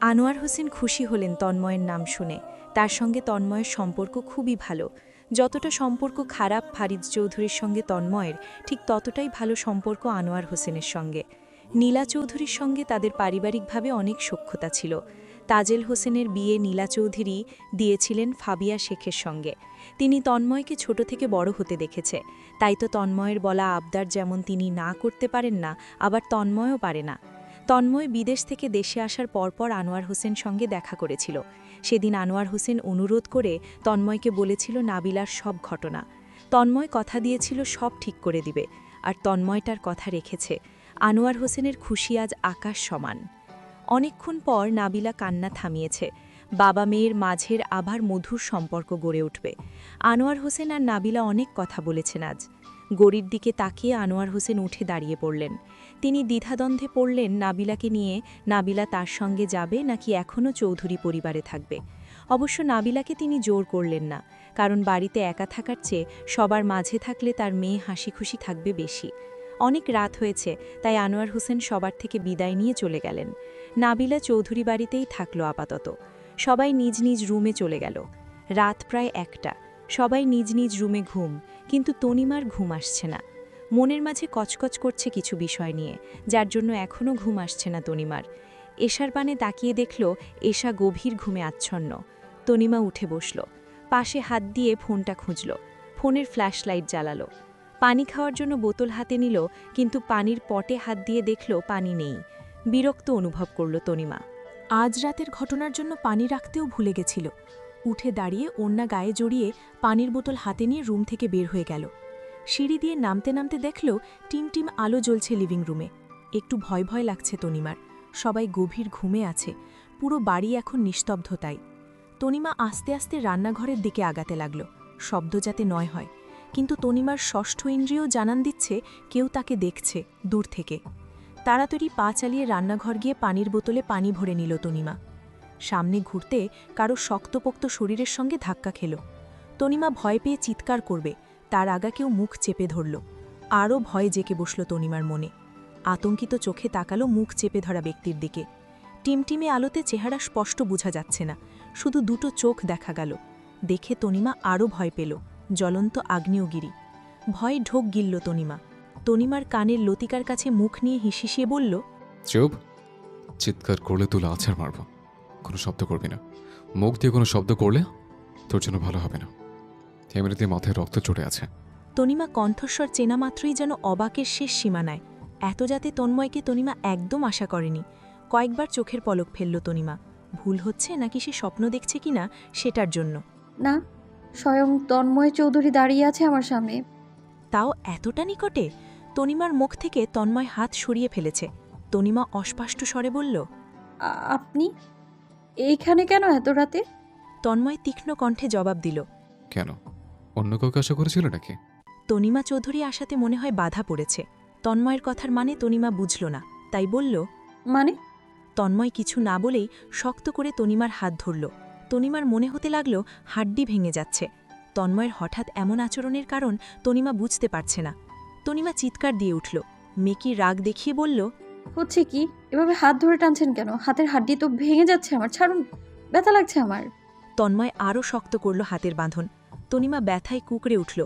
আনোয়ার হোসেন খুশি হলেন তন্ময়ের নাম শুনে। তার সঙ্গে তন্ময়ের সম্পর্ক খুবই ভালো। যতটা সম্পর্ক খারাপ ফারিদ চৌধুরীর সঙ্গে তন্ময়ের, ঠিক ততটাই ভালো সম্পর্ক আনোয়ার হোসেনের সঙ্গে। নীলা চৌধুরীর সঙ্গে তাদের পারিবারিকভাবে অনেক সখ্যতা ছিল। তাজেল হোসেনের বিয়ে নীলা চৌধুরী দিয়েছিলেন ফাবিয়া শেখের সঙ্গে। তিনি তন্ময়কে ছোট থেকে বড় হতে দেখেছে, তাই তো তন্ময়ের বলা আবদার যেমন তিনি না করতে পারেন না, আবার তন্ময়ও পারে না। তন্ময় বিদেশ থেকে দেশে আসার পরপর আনোয়ার হোসেন সঙ্গে দেখা করেছিল। সেদিন আনোয়ার হোসেন অনুরোধ করে তন্ময়কে বলেছিল নাবিলার সব ঘটনা। তন্ময় কথা দিয়েছিল সব ঠিক করে দিবে, আর তন্ময় তার কথা রেখেছে। আনোয়ার হোসেনের খুশি আজ আকাশ সমান। অনেকক্ষণ পর নাবিলা কান্না থামিয়েছে। বাবা মেয়ের মাঝের আবার মধুর সম্পর্ক গড়ে উঠবে। আনোয়ার হোসেন আর নাবিলা অনেক কথা বলেছেন আজ। গড়ির দিকে তাকিয়ে আনোয়ার হোসেন উঠে দাঁড়িয়ে পড়লেন। তিনি দ্বিধাদ্বন্দ্বে পড়লেন নাবিলাকে নিয়ে, নাবিলা তার সঙ্গে যাবে নাকি এখনও চৌধুরী পরিবারে থাকবে। অবশ্য নাবিলাকে তিনি জোর করলেন না, কারণ বাড়িতে একা থাকার চেয়ে সবার মাঝে থাকলে তার মেয়ে হাসি খুশি থাকবে বেশি। অনেক রাত হয়েছে, তাই আনোয়ার হোসেন সবার থেকে বিদায় নিয়ে চলে গেলেন। নাবিলা চৌধুরী বাড়িতেই থাকল আপাতত। সবাই নিজ নিজ রুমে চলে গেল। রাত প্রায় 1টা। সবাই নিজ নিজ রুমে ঘুম, কিন্তু তনিমার ঘুম আসছে না। মনের মাঝে কচকচ করছে কিছু বিষয় নিয়ে, যার জন্য এখনও ঘুম আসছে না তনিমার। এশার পানে তাকিয়ে দেখল এশা গভীর ঘুমে আচ্ছন্ন। তনিমা উঠে বসল, পাশে হাত দিয়ে ফোনটা খুঁজল, ফোনের ফ্ল্যাশ লাইট জ্বালালো। পানি খাওয়ার জন্য বোতল হাতে নিল, কিন্তু পানির পটে হাত দিয়ে দেখল পানি নেই। বিরক্ত অনুভব করল তনিমা। আজ রাতের ঘটনার জন্য পানি রাখতেও ভুলে গেছিল। উঠে দাঁড়িয়ে ওড়না গায়ে জড়িয়ে পানির বোতল হাতে নিয়ে রুম থেকে বের হয়ে গেল। সিঁড়ি দিয়ে নামতে নামতে দেখল টিমটিম আলো জ্বলছে লিভিং রুমে। একটু ভয় ভয় লাগছে তনিমার। সবাই গভীর ঘুমে আছে, পুরো বাড়ি এখন নিস্তব্ধতাই। তনিমা আস্তে আস্তে রান্নাঘরের দিকে আগাতে লাগল, শব্দ যাতে নয় হয়। কিন্তু তনিমার ষষ্ঠ ইন্দ্রিয় জানান দিচ্ছে কেউ তাকে দেখছে দূর থেকে। তাড়াতাড়ি পা চালিয়ে রান্নাঘর গিয়ে পানির বোতলে পানি ভরে নিল তনিমা। সামনে ঘুরতে কারো শক্তপোক্ত শরীরের সঙ্গে ধাক্কা খেল। তনিমা ভয় পেয়ে চিৎকার করবে, তার আগা কেউ মুখ চেপে ধরল। আরও ভয় জেকে বসল তনিমার মনে। আতঙ্কিত চোখে তাকালো মুখ চেপে ধরা ব্যক্তির দিকে। টিমটিমে আলোতে চেহারা স্পষ্ট বোঝা যাচ্ছে না, শুধু দুটো চোখ দেখা গেল। দেখে তনিমা আরও ভয় পেল, জ্বলন্ত আগ্নেয়গিরি। ভয় ঢোক গিলল তনিমা। তনিমার কানের লতিকার কাছে মুখ নিয়ে হিসিয়ে বলল, চুপ। চিৎকার করলে তুলে আছাড় মারব, কোনো শব্দ করবি না। মুখ দিয়ে কোনো শব্দ করলে তোর জন্য ভালো হবে না। এমনিতে মাথায় রক্ত চড়ে আছে। তনিমা কণ্ঠস্বর চেনা মাত্রই যেন অবাকের শেষ সীমানায়। এত যাতে তন্ময়কে তনিমা একদম আশা করেনি। কয়েকবার চোখের পলক ফেলল তনিমা। ভুল হচ্ছে নাকি সে স্বপ্ন দেখছে কিনা সেটার জন্য। না, স্বয়ং তন্ময় চৌধুরী দাঁড়িয়ে আছে আমার সামনে। তাও এতটা নিকটে? তনিমার মুখ থেকে তন্ময় হাত সরিয়ে ফেলেছে। তনিমা অস্পষ্ট স্বরে বলল, আপনি এইখানে কেন এত রাতে? তন্ময় তীক্ষ্ণ কণ্ঠে জবাব দিল, কেন, অন্য কাউকে আশা করেছিল নাকি? তনিমা চৌধুরী আসাতে মনে হয় বাধা পড়েছে। তন্ময়ের কথার মানে তনিমা বুঝল না, তাই বলল, মানে? তন্ময় কিছু না বলেই শক্ত করে তনিমার হাত ধরল। তনিমার মনে হতে লাগল হাড্ডি ভেঙে যাচ্ছে। তন্ময়ের হঠাৎ এমন আচরণের কারণ তনিমা বুঝতে পারছে না। তনিমা চিৎকার দিয়ে উঠল। মেকি রাগ দেখিয়ে বলল, হচ্ছে কি? এভাবে হাত ধরে টানছেন কেন? হাতের হাড্ডি তো ভেঙে যাচ্ছে আমার, ছাড়ুন, ব্যথা লাগছে আমার। তন্ময় আরও শক্ত করল হাতের বাঁধন। তনিমা ব্যথায় কুকড়ে উঠল।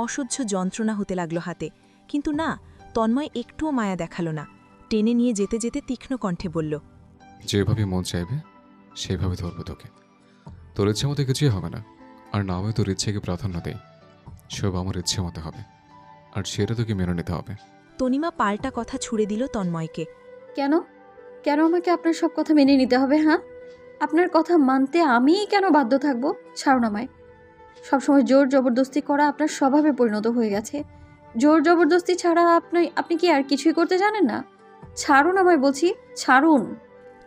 অসহ্য যন্ত্রণা হতে লাগল হাতে। কিন্তু না, তন্ময় একটুও মায়া দেখালো না। টেনে নিয়ে যেতে যেতে তীক্ষ্ণ কণ্ঠে বলল, যেভাবে মন চাইবে সেভাবে ধরবো তোকে। তোর ইচ্ছে মতো কিছুই হবে না, আর না হয় তোর ইচ্ছেকে প্রাধান্য দেই। সব আমার ইচ্ছে মতো হবে, আর সেটা তোকে মেনে নিতে হবে। তনিমা পাল্টা কথা ছুড়ে দিল তন্ময়কে। কেন? কেন আমাকে আপনার সব কথা মেনে নিতে হবে? হ্যাঁ, আপনার কথা মানতে আমিই কেন বাধ্য থাকবো? ছাড়ুন আমায়। সবসময় জোর জবরদস্তি করা আপনার স্বভাবে পরিণত হয়ে গেছে। জোর জবরদস্তি ছাড়া আপনি কি আর কিছুই করতে জানেন না? ছাড়ুন আমায় বলছি, ছাড়ুন।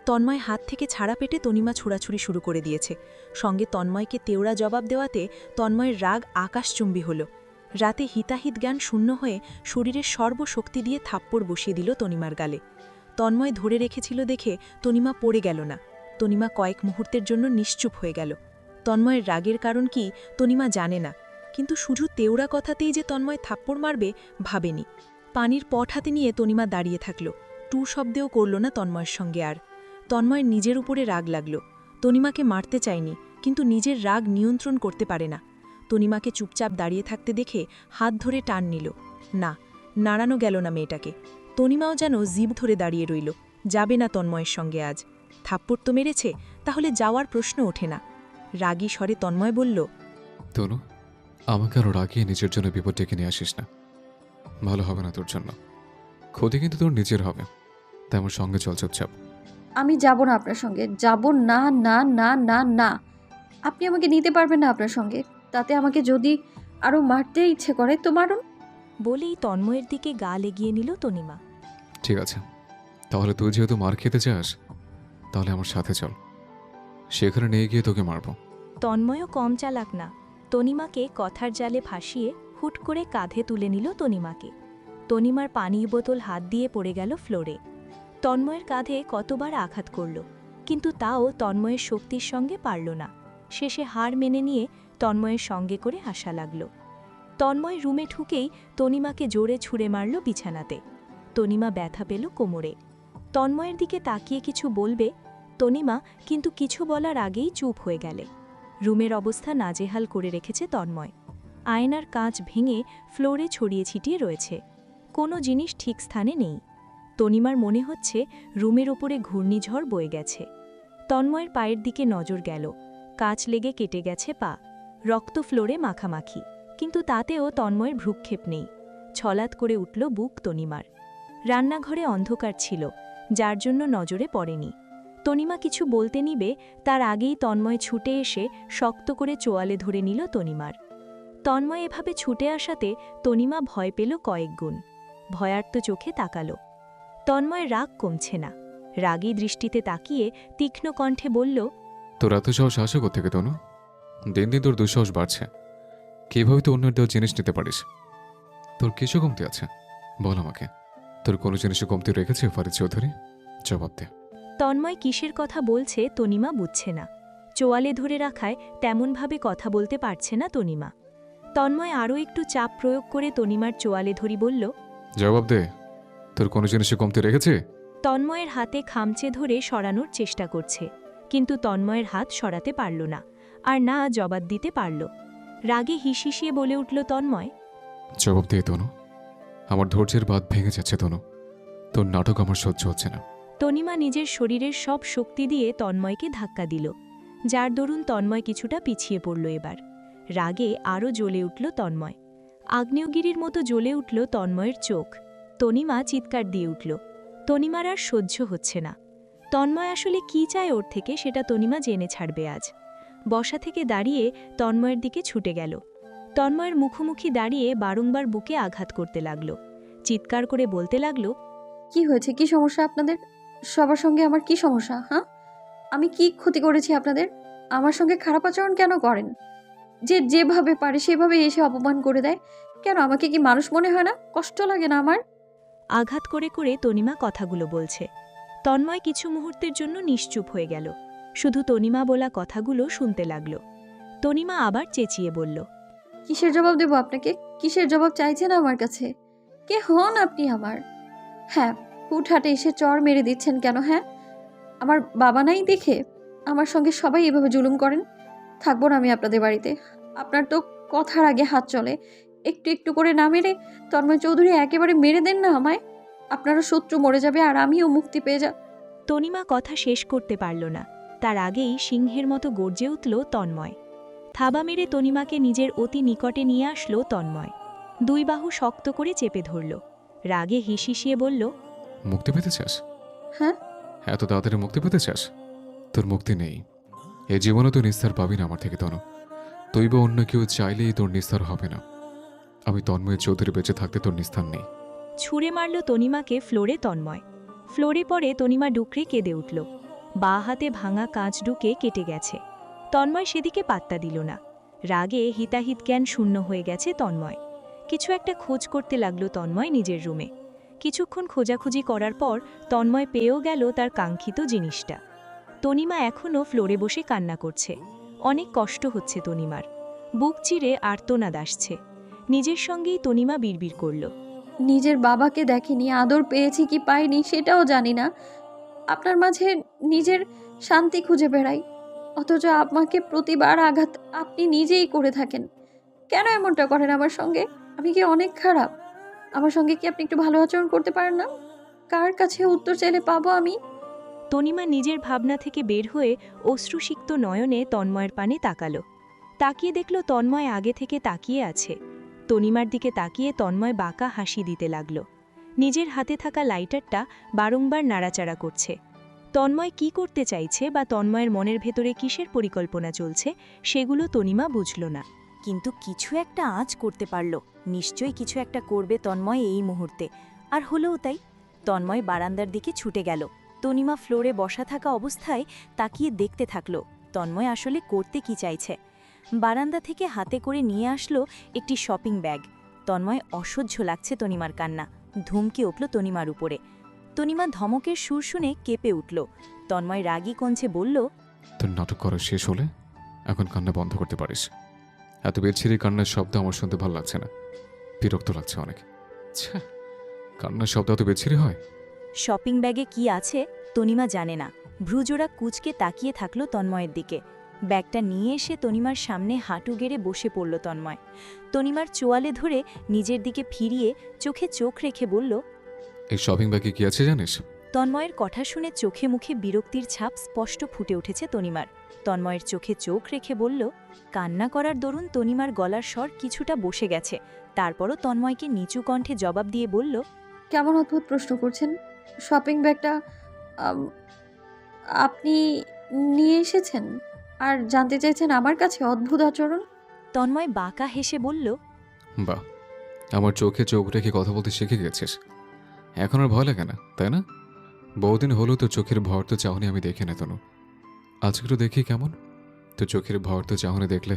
তন্ময় হাত থেকে ছাড়া পেটে তনিমা ছোড়াছুড়ি শুরু করে দিয়েছে। সঙ্গে তন্ময়কে তেওড়া জবাব দেওয়াতে তন্ময়ের রাগ আকাশচুম্বী হল। রাতে হিতাহিত জ্ঞান শূন্য হয়ে শরীরের সর্বশক্তি দিয়ে থাপ্পড় বসিয়ে দিল তনিমার গালে। তন্ময় ধরে রেখেছিল দেখে তনিমা পড়ে গেল না। তনিমা কয়েক মুহূর্তের জন্য নিশ্চুপ হয়ে গেল। তন্ময়ের রাগের কারণ কি তনিমা জানে না, কিন্তু শুধু তেওড়া কথাতেই যে তন্ময় থাপ্পড় মারবে ভাবেনি। পানির পট হাতে নিয়ে তনিমা দাঁড়িয়ে থাকল। টু শব্দেও করল না তন্ময়ের সঙ্গে আর। তন্ময়ের নিজের উপরে রাগ লাগল। তনিমাকে মারতে চায়নি, কিন্তু নিজের রাগ নিয়ন্ত্রণ করতে পারে না। তনিমাকে চুপচাপ দাঁড়িয়ে থাকতে দেখে হাত ধরে টান নিল। না, নাড়ানো গেল না মেয়েটাকে। তনিমাও যেন জিভ ধরে দাঁড়িয়ে রইল। যাবে না তন্ময়ের সঙ্গে আজ। থাপ্পড় তো মেরেছে, তাহলে যাওয়ার প্রশ্ন ওঠে না। রাগী স্বরে তন্ময় বলল, তনু, আমাকে আরো রাগিয়ে নিজের জন্য বিপদ ডেকে নিয়ে আসিস না। ভালো হবে না তোর জন্য। ক্ষতি কিন্তু তোর নিজের হবে। তাই আমার সঙ্গে চল চুপচাপ। আমি যাব না আপনার সঙ্গে, যাব না, না, না, না, না। আপনি আমাকে নিতে পারবেন না আপনার সঙ্গে। তাতে আমাকে যদি আরও মারতে ইচ্ছে করে তো মারুন। বলেই তন্ময়ের দিকে গা লেগিয়ে নিল তনিমা। ঠিক আছে, তাহলে তুই যেহেতু মার খেতে চাস, তাহলে আমার সাথে চল। সেখানে নিয়ে গিয়ে তোকে মারবো। তন্ময়ও কম চালাক না। তনিমাকে কথার জালে ফাঁসিয়ে হুট করে কাঁধে তুলে নিল তনিমাকে। তনিমার পানির বোতল হাত দিয়ে পড়ে গেল ফ্লোরে। তন্ময়ের কাঁধে কতবার আঘাত করল, কিন্তু তাও তন্ময়ের শক্তির সঙ্গে পারল না। শেষে হার মেনে নিয়ে তন্ময়ের সঙ্গে করে হাসা লাগল। তন্ময় রুমে ঢুকেই তনিমাকে জোরে ছুঁড়ে মারল বিছানাতে। তনিমা ব্যথা পেল কোমরে। তন্ময়ের দিকে তাকিয়ে কিছু বলবে তনিমা, কিন্তু কিছু বলার আগেই চুপ হয়ে গেলে। রুমের অবস্থা নাজেহাল করে রেখেছে তন্ময়। আয়নার কাঁচ ভেঙে ফ্লোরে ছড়িয়ে ছিটিয়ে রয়েছে। কোনো জিনিস ঠিক স্থানে নেই। তনিমার মনে হচ্ছে রুমের ওপরে ঘূর্ণিঝড় বয়ে গেছে। তন্ময়ের পায়ের দিকে নজর গেল। কাঁচ লেগে কেটে গেছে পা। রক্ত ফ্লোরে মাখামাখি, কিন্তু তাতেও তন্ময়ের ভ্রুক্ষেপ নেই। ছলাৎ করে উঠল বুক তনিমার। রান্নাঘরে অন্ধকার ছিল, যার জন্য নজরে পড়েনি। তনিমা কিছু বলতে নিবে তার আগেই তন্ময় ছুটে এসে শক্ত করে চোয়ালে ধরে নিল তনিমার। তন্ময় এভাবে ছুটে আসাতে তনিমা ভয় পেল কয়েক গুণ। ভয়ার্ত চোখে তাকালো। তন্ময়ের রাগ কমছে না। রাগী দৃষ্টিতে তাকিয়ে তীক্ষ্ণ কণ্ঠে বলল, তোর এত সাহস আসে কোত্থেকে তনু? দিন দিন তোর দুঃসাহস বাড়ছে। কিভাবে তুই অন্যের দেওয়া জিনিস নিতে পারিস? তোর কিছু কমতি আছে? বল আমাকে, তোর কোনো জিনিসে কমতি রেখেছে ফারিদ চৌধুরী? জবাব দে। তন্ময় কিসের কথা বলছে তনিমা বুঝছে না। চোয়ালে ধরে রাখায় তেমনভাবে কথা বলতে পারছে না তনিমা। তন্ময় আরও একটু চাপ প্রয়োগ করে তনিমার চোয়ালে ধরি বলল, জবাব দে, তোর কোনো জিনিসে কমতি রেখেছে? তন্ময়ের হাতে খামচে ধরে সরানোর চেষ্টা করছে, কিন্তু তন্ময়ের হাত সরাতে পারল না, আর না জবাব দিতে পারল। রাগে হিসিয়ে বলে উঠল তন্ময়, জবাব দে তনু, আমার ধৈর্যের বাঁধ ভেঙে যাচ্ছে তনু। তোর নাটক আমার সহ্য হচ্ছে না। তনিমা নিজের শরীরের সব শক্তি দিয়ে তন্ময়কে ধাক্কা দিল, যার দরুন তন্ময় কিছুটা পিছিয়ে পড়ল। এবার রাগে আরও জ্বলে উঠল তন্ময়। আগ্নেয়গিরির মতো জ্বলে উঠল তন্ময়ের চোখ। তনিমা চিৎকার দিয়ে উঠল। তনিমার আর সহ্য হচ্ছে না। তন্ময় আসলে কি চায় ওর থেকে সেটা তনিমা জেনে ছাড়বে আজ। বসা থেকে দাঁড়িয়ে তন্ময়ের দিকে ছুটে গেল। তন্ময়ের মুখোমুখি দাঁড়িয়ে বারংবার বুকে আঘাত করতে লাগল। চিৎকার করে বলতে লাগল, কি হয়েছে? কি সমস্যা আপনাদের? সবার সঙ্গে আমার কি সমস্যা? হ্যাঁ, আমি কি ক্ষতি করেছি আপনাদের? আমার সঙ্গে খারাপ আচরণ কেন করেন? যেভাবে পারে সেভাবে এসে অপমান করে দেয় কেন? আমাকে কি মানুষ মনে হয় না? কষ্ট লাগে না আমার? আঘাত করে করে তনিমা কথাগুলো বলছে। তন্ময় কিছু মুহূর্তের জন্য নিশ্চুপ হয়ে গেল। শুধু তনিমা বলা কথাগুলো শুনতে লাগল। তনিমা আবার চেঁচিয়ে বলল, কিসের জবাব দেবো আপনাকে? কিসের জবাব চাইছেন আমার কাছে? কে হন আপনি আমার? হ্যাঁ, হুটহাটে এসে চড় মেরে দিচ্ছেন কেন? হ্যাঁ, আমার বাবা নাই দেখে আমার সঙ্গে সবাই এভাবে জুলুম করেন? থাকবো না আমি আপনাদের বাড়িতে। আপনার তো কথার আগে হাত চলে। একটু একটু করে না মেরে তন্ময় চৌধুরী একেবারে মেরে দেন না আমায়। আপনারও শত্রু মরে যাবে আর আমিও মুক্তি পেয়ে যাব। তনিমা কথা শেষ করতে পারল না, তার আগেই সিংহের মতো গর্জে উঠল তন্ময়। থাবা মেরে তনিমাকে নিজের অতি নিকটে নিয়ে আসলো তন্ময়। দুই বাহু শক্ত করে চেপে ধরল। রাগে হিসিয়ে বলল, মুক্তি পেতে চাস? হ্যাঁ, এত তাড়াতাড়ি মুক্তি পেতে চাস? তোর মুক্তি নেই। এই জীবনে তুই নিস্তার পাবি না আমার থেকে তনু। তুই বা অন্য কেউ চাইলেই তোর নিস্তার হবে না। আমি তন্ময় চৌধুরী বেঁচে থাকতে তোর নিস্তার নেই। ছুঁড়ে মারল তনিমাকে ফ্লোরে তন্ময়। ফ্লোরে পরে তনিমা ডুকরে কেঁদে উঠল। বাঁ হাতে ভাঙা কাঁচ ঢুকে কেটে গেছে। তন্ময় সেদিকে পাত্তা দিল না। রাগে হিতাহিত জ্ঞান শূন্য হয়ে গেছে তন্ময়। কিছু একটা খোঁজ করতে লাগলো তন্ময় নিজের রুমে। কিছুক্ষণ খোঁজাখুঁজি করার পর তন্ময় পেয়েও গেল তার কাঙ্ক্ষিত জিনিসটা। তনিমা এখনও ফ্লোরে বসে কান্না করছে। অনেক কষ্ট হচ্ছে তনিমার। বুক চিরে আর্তনাদ আসছে। নিজের সঙ্গেই তনিমা বিড়বিড় করল, নিজের বাবাকে দেখেনি, আদর পেয়েছি কি পাইনি সেটাও জানি না। আপনার মাঝে নিজের শান্তি খুঁজে বেড়াই, অথচ আমাকে প্রতিবার আঘাত আপনি নিজেই করে থাকেন। কেন এমনটা করেন আমার সঙ্গে? আমি কি অনেক খারাপ? আমার সঙ্গে কি আপনি একটু ভালো আচরণ করতে পারেন না? কার কাছে উত্তর চাইলে পাবো আমি? তনিমা নিজের ভাবনা থেকে বের হয়ে অশ্রুসিক্ত নয়নে তন্ময়ের পানে তাকালো। তাকিয়ে দেখল তন্ময় আগে থেকে তাকিয়ে আছে। তনিমার দিকে তাকিয়ে তন্ময় বাঁকা হাসি দিতে লাগল। নিজের হাতে থাকা লাইটারটা বারংবার নাড়াচাড়া করছে। তন্ময় কি করতে চাইছে বা তন্ময়ের মনের ভেতরে কিসের পরিকল্পনা চলছে সেগুলো তনিমা বুঝল না। কিন্তু কিছু একটা আঁচ করতে পারল। নিশ্চয়ই কিছু একটা করবে তন্ময় এই মুহূর্তে। আর হলোও তাই। তন্ময় বারান্দার দিকে ছুটে গেল। তনিমা ফ্লোরে বসা থাকা অবস্থায় তাকিয়ে দেখতে থাকল তন্ময় আসলে করতে কি চাইছে। বারান্দা থেকে হাতে করে নিয়ে আসলো একটি শপিং ব্যাগ। তন্ময় অসহ্য লাগছে তনিমার কান্না। ধুমকে উঠল তনিমার উপরে। তনিমা ধমকের সুর শুনে কেঁপে উঠল। তন্ময় রাগী কঞ্চে বলল, তোর নাটক করা শেষ হলে এখন কান্না বন্ধ করতে পারিস। এত বেছিরি কান্নার শব্দ আমার শুনতে ভালো লাগছে না, বিরক্ত লাগছে অনেক। ছ্যা, কান্নার শব্দ এত বেছিরি হয়? শপিং ব্যাগে কি আছে তনিমা জানে না। ভ্রুজোড়া কুচকে তাকিয়ে থাকল তন্ময়ের দিকে। ব্যাগটা নিয়ে এসে তনিমার সামনে হাঁটু গেড়ে বসে পড়ল তন্ময়। তনিমার চোয়ালে ধরে নিজের দিকে ফিরিয়ে চোখে চোখ রেখে বলল, এই শপিং ব্যাগে কি আছে জানিস? তন্ময়ের কথা শুনে চোখে মুখে বিরক্তির ছাপ স্পষ্ট ফুটে উঠেছে তনিমার। তন্ময়ের চোখে চোখ রেখে বলল, কান্না করার দরুন তনিমার গলার স্বর কিছুটা বসে গেছে। তারপরও তন্ময়কে নিচু কণ্ঠে জবাব দিয়ে বলল, কেমন অদ্ভুত প্রশ্ন করছেন? শপিং ব্যাগটা আম, আপনি নিয়ে এসেছেন আর জানতে চাইছেন আমার কাছে? অদ্ভুত আচরণ। তন্ময় বাঁকা হেসে বলল, বাহ, আমার চোখে চোখ রেখে কথা বলতে শিখে গেছিস। এখন আর ভয় লাগে না, তাই না? বহুদিন হলো তো চোখের ভর তো চাহনি আমি দেখি না তনু। আজকে তো দেখি কেমন। তো চোখের ভর তো চাহনি দেখলে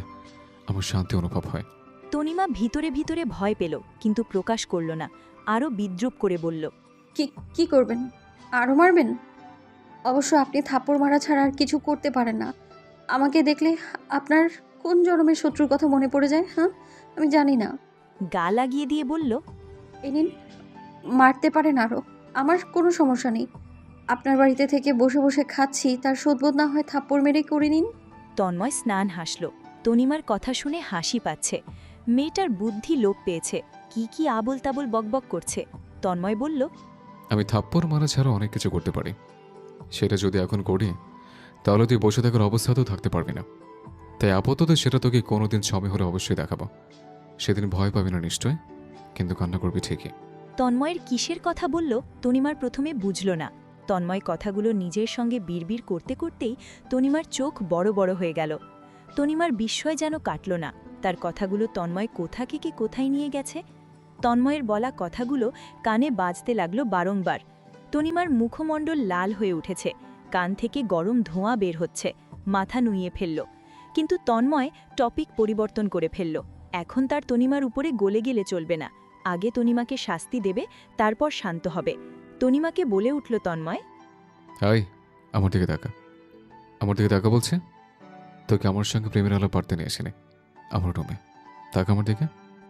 আমার শান্তি অনুভব হয়। তনিমা ভিতরে ভিতরে ভয় পেল, কিন্তু প্রকাশ করল না। আরও বিদ্রুপ করে বলল, কি করবেন? আরও মারবেন? অবশ্য আপনি থাপ্পড় মারা ছাড়া আর কিছু করতে পারেন না। আমাকে দেখলে আপনার কোন জন্মের শত্রুর কথা মনে পড়ে যায়? হ্যাঁ, আমি জানি না। গা লাগিয়ে দিয়ে বলল, এ নিন, মারতে পারেন আরও, আমার কোনো সমস্যা নেই। আপনার বাড়িতে থেকে বসে বসে খাচ্ছি, তার শোধবোধ না হয় থাপ্পড় মেরেই করে নিন। তন্ময় স্নান হাসল। তনিমার কথা শুনে হাসি পাচ্ছে। মেয়েটার বুদ্ধি লোপ পেয়েছে। কি আবল তাবল বকবক করছে। তন্ময় বলল, আমি থাপ্পড় মারা ছাড়া অনেক কিছু করতে পারি। সেটা যদি এখন করি তাহলে তুই বসে থাকার অবস্থাতেও থাকতে পারবি না। তাই আপাতত সেটা তোকে কোনোদিন সময় হলে অবশ্যই দেখাবো। সেদিন ভয় পাবি না নিশ্চয়, কিন্তু কান্না করবি ঠিকই। তন্ময়ের কিসের কথা বলল তনিমার প্রথমে বুঝল না। তন্ময় কথাগুলো নিজের সঙ্গে বিড়বিড় করতে করতেই তনিমার চোখ বড় বড় হয়ে গেল। তনিমার বিস্ময় যেন কাটল না। তার কথাগুলো তন্ময় কোথা থেকে কোথায় নিয়ে গেছে। তন্ময়ের বলা কথাগুলো কানে বাজতে লাগল বারংবার। তনিমার মুখমণ্ডল লাল হয়ে উঠেছে। কান থেকে গরম ধোঁয়া বের হচ্ছে। মাথা নুইয়ে ফেলল। কিন্তু তন্ময় টপিক পরিবর্তন করে ফেলল। এখন তার তনিমার উপরে গলে গেলে চলবে না। আগে তনিমাকে শাস্তি দেবে, তারপর শান্ত হবে। তনিমাকে বলে উঠল তন্ময়, হাই, আমার দিকে তাকা। আমার দিকে তাকা বলছে। তোকে আমার সঙ্গে প্রেমের আলো পারতে নিয়ে আসেনি আমার রুমে। তাক আমার দিকে।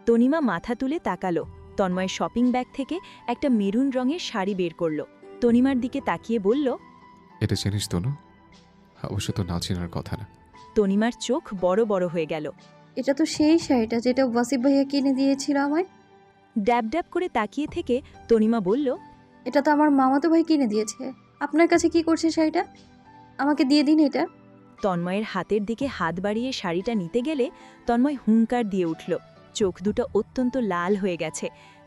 তনিমা মাথা তুলে তাকালো। তন্ময় শপিং ব্যাগ থেকে একটা মেরুন রঙের শাড়ি বের করল। তনিমার দিকে তাকিয়ে বলল, এটা চিনিস তো না? অবশ্য তো না চেনার কথা না। তনিমার চোখ বড় বড় হয়ে গেল। এটা তো সেই শাড়িটা যেটা ওয়াসিফ ভাইয়া কিনে দিয়েছিল আমায়। ড্যাব ড্যাব করে তাকিয়ে থেকে তনিমা বলল, এটা তো আমার মামাতো ভাই কিনে দিয়েছে। আপনার কাছে কি করছে শাড়িটা? আমাকে দিয়ে দিন এটা। তন্ময়ের হাতের দিকে হাত বাড়িয়ে শাড়িটা নিতে গেলে তন্ময় হুঙ্কার দিয়ে উঠল। চোখ দুটো অত্যন্ত লাল হয়ে গেছে।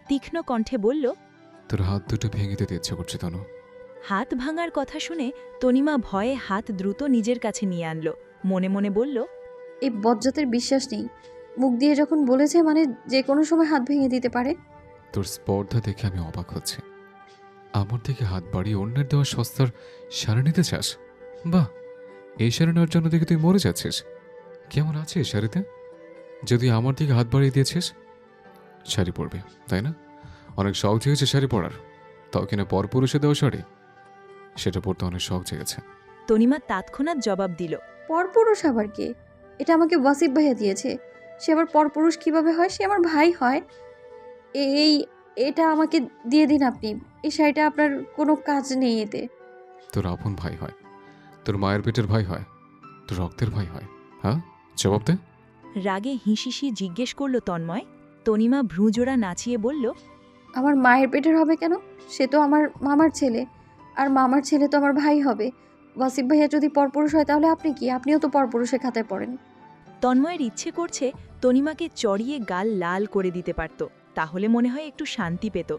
তীক্ষ্ণ কণ্ঠে বলল, তোর হাত দুটো ভেঙে দিতে ইচ্ছে করছে তনু। হাত ভাঙার কথা শুনে তনিমা ভয়ে হাত দ্রুত নিজের কাছে নিয়ে আনলো। মনে মনে বলল, এই বজ্জাতের বিশ্বাস নেই। মুখ দিয়ে যখন বলেছে মানে যে কোনো সময় হাত ভেঙে দিতে পারে। তোর স্পর্ধা দেখে আমি অবাক হচ্ছি। আমার থেকে হাত বাড়িয়ে অন্যের দেওয়া সস্তার শাড়ি নিতে চাস? বাহ, এই শাড়ি নেওয়ার জন্য দেখে তুই মরে যাচ্ছিস। কেমন আছে এই শাড়িতে? যদি আমার দিকে হাত বাড়িয়ে দিয়েছিস, শাড়ি পরবে তাই না? অনেক শখ জেগেছে শাড়ি পরার, তাও কিনা পরপুরুষে দেওয়া শাড়ি। সেটা পরতে অনেক শখ জেগেছে। তনিমা তৎক্ষণাৎ জবাব দিল, পরপুরুষ আবার কে? এটা আমাকে ওয়াসিফ ভাইয়া দিয়েছে। সে আবার পরপুরুষ কিভাবে হয়? সে আমার ভাই হয়। এই এটা আমাকে দিয়ে দিন আপনি। এই শাড়িটা আপনার কোনো কাজ নেই এতে। তোর আপন ভাই হয়, তোর মায়ের পেটের ভাই হয়, তোর রক্তের ভাই হয়। হ্যাঁ, জবাব দে। রাগে হিসিসি জিজ্ঞেস করল তন্ময়। তনিমা ভ্রুজোড়া নাচিয়ে বলল, আমার মায়ের পেটের হবে কেন? সে তো আমার মামার ছেলে, আর মামার ছেলে তো আমার ভাই হবে। ওয়াসিফ ভাইয়া যদি পরপুরুষ হয় তাহলে আপনি কি? আপনিও তো পরপুরুষের খাতায় পড়েন। তন্ময়ের ইচ্ছে করছে তনিমাকে চড়িয়ে গাল লাল করে দিতে পারত, তাহলে মনে হয় একটু শান্তি পেত।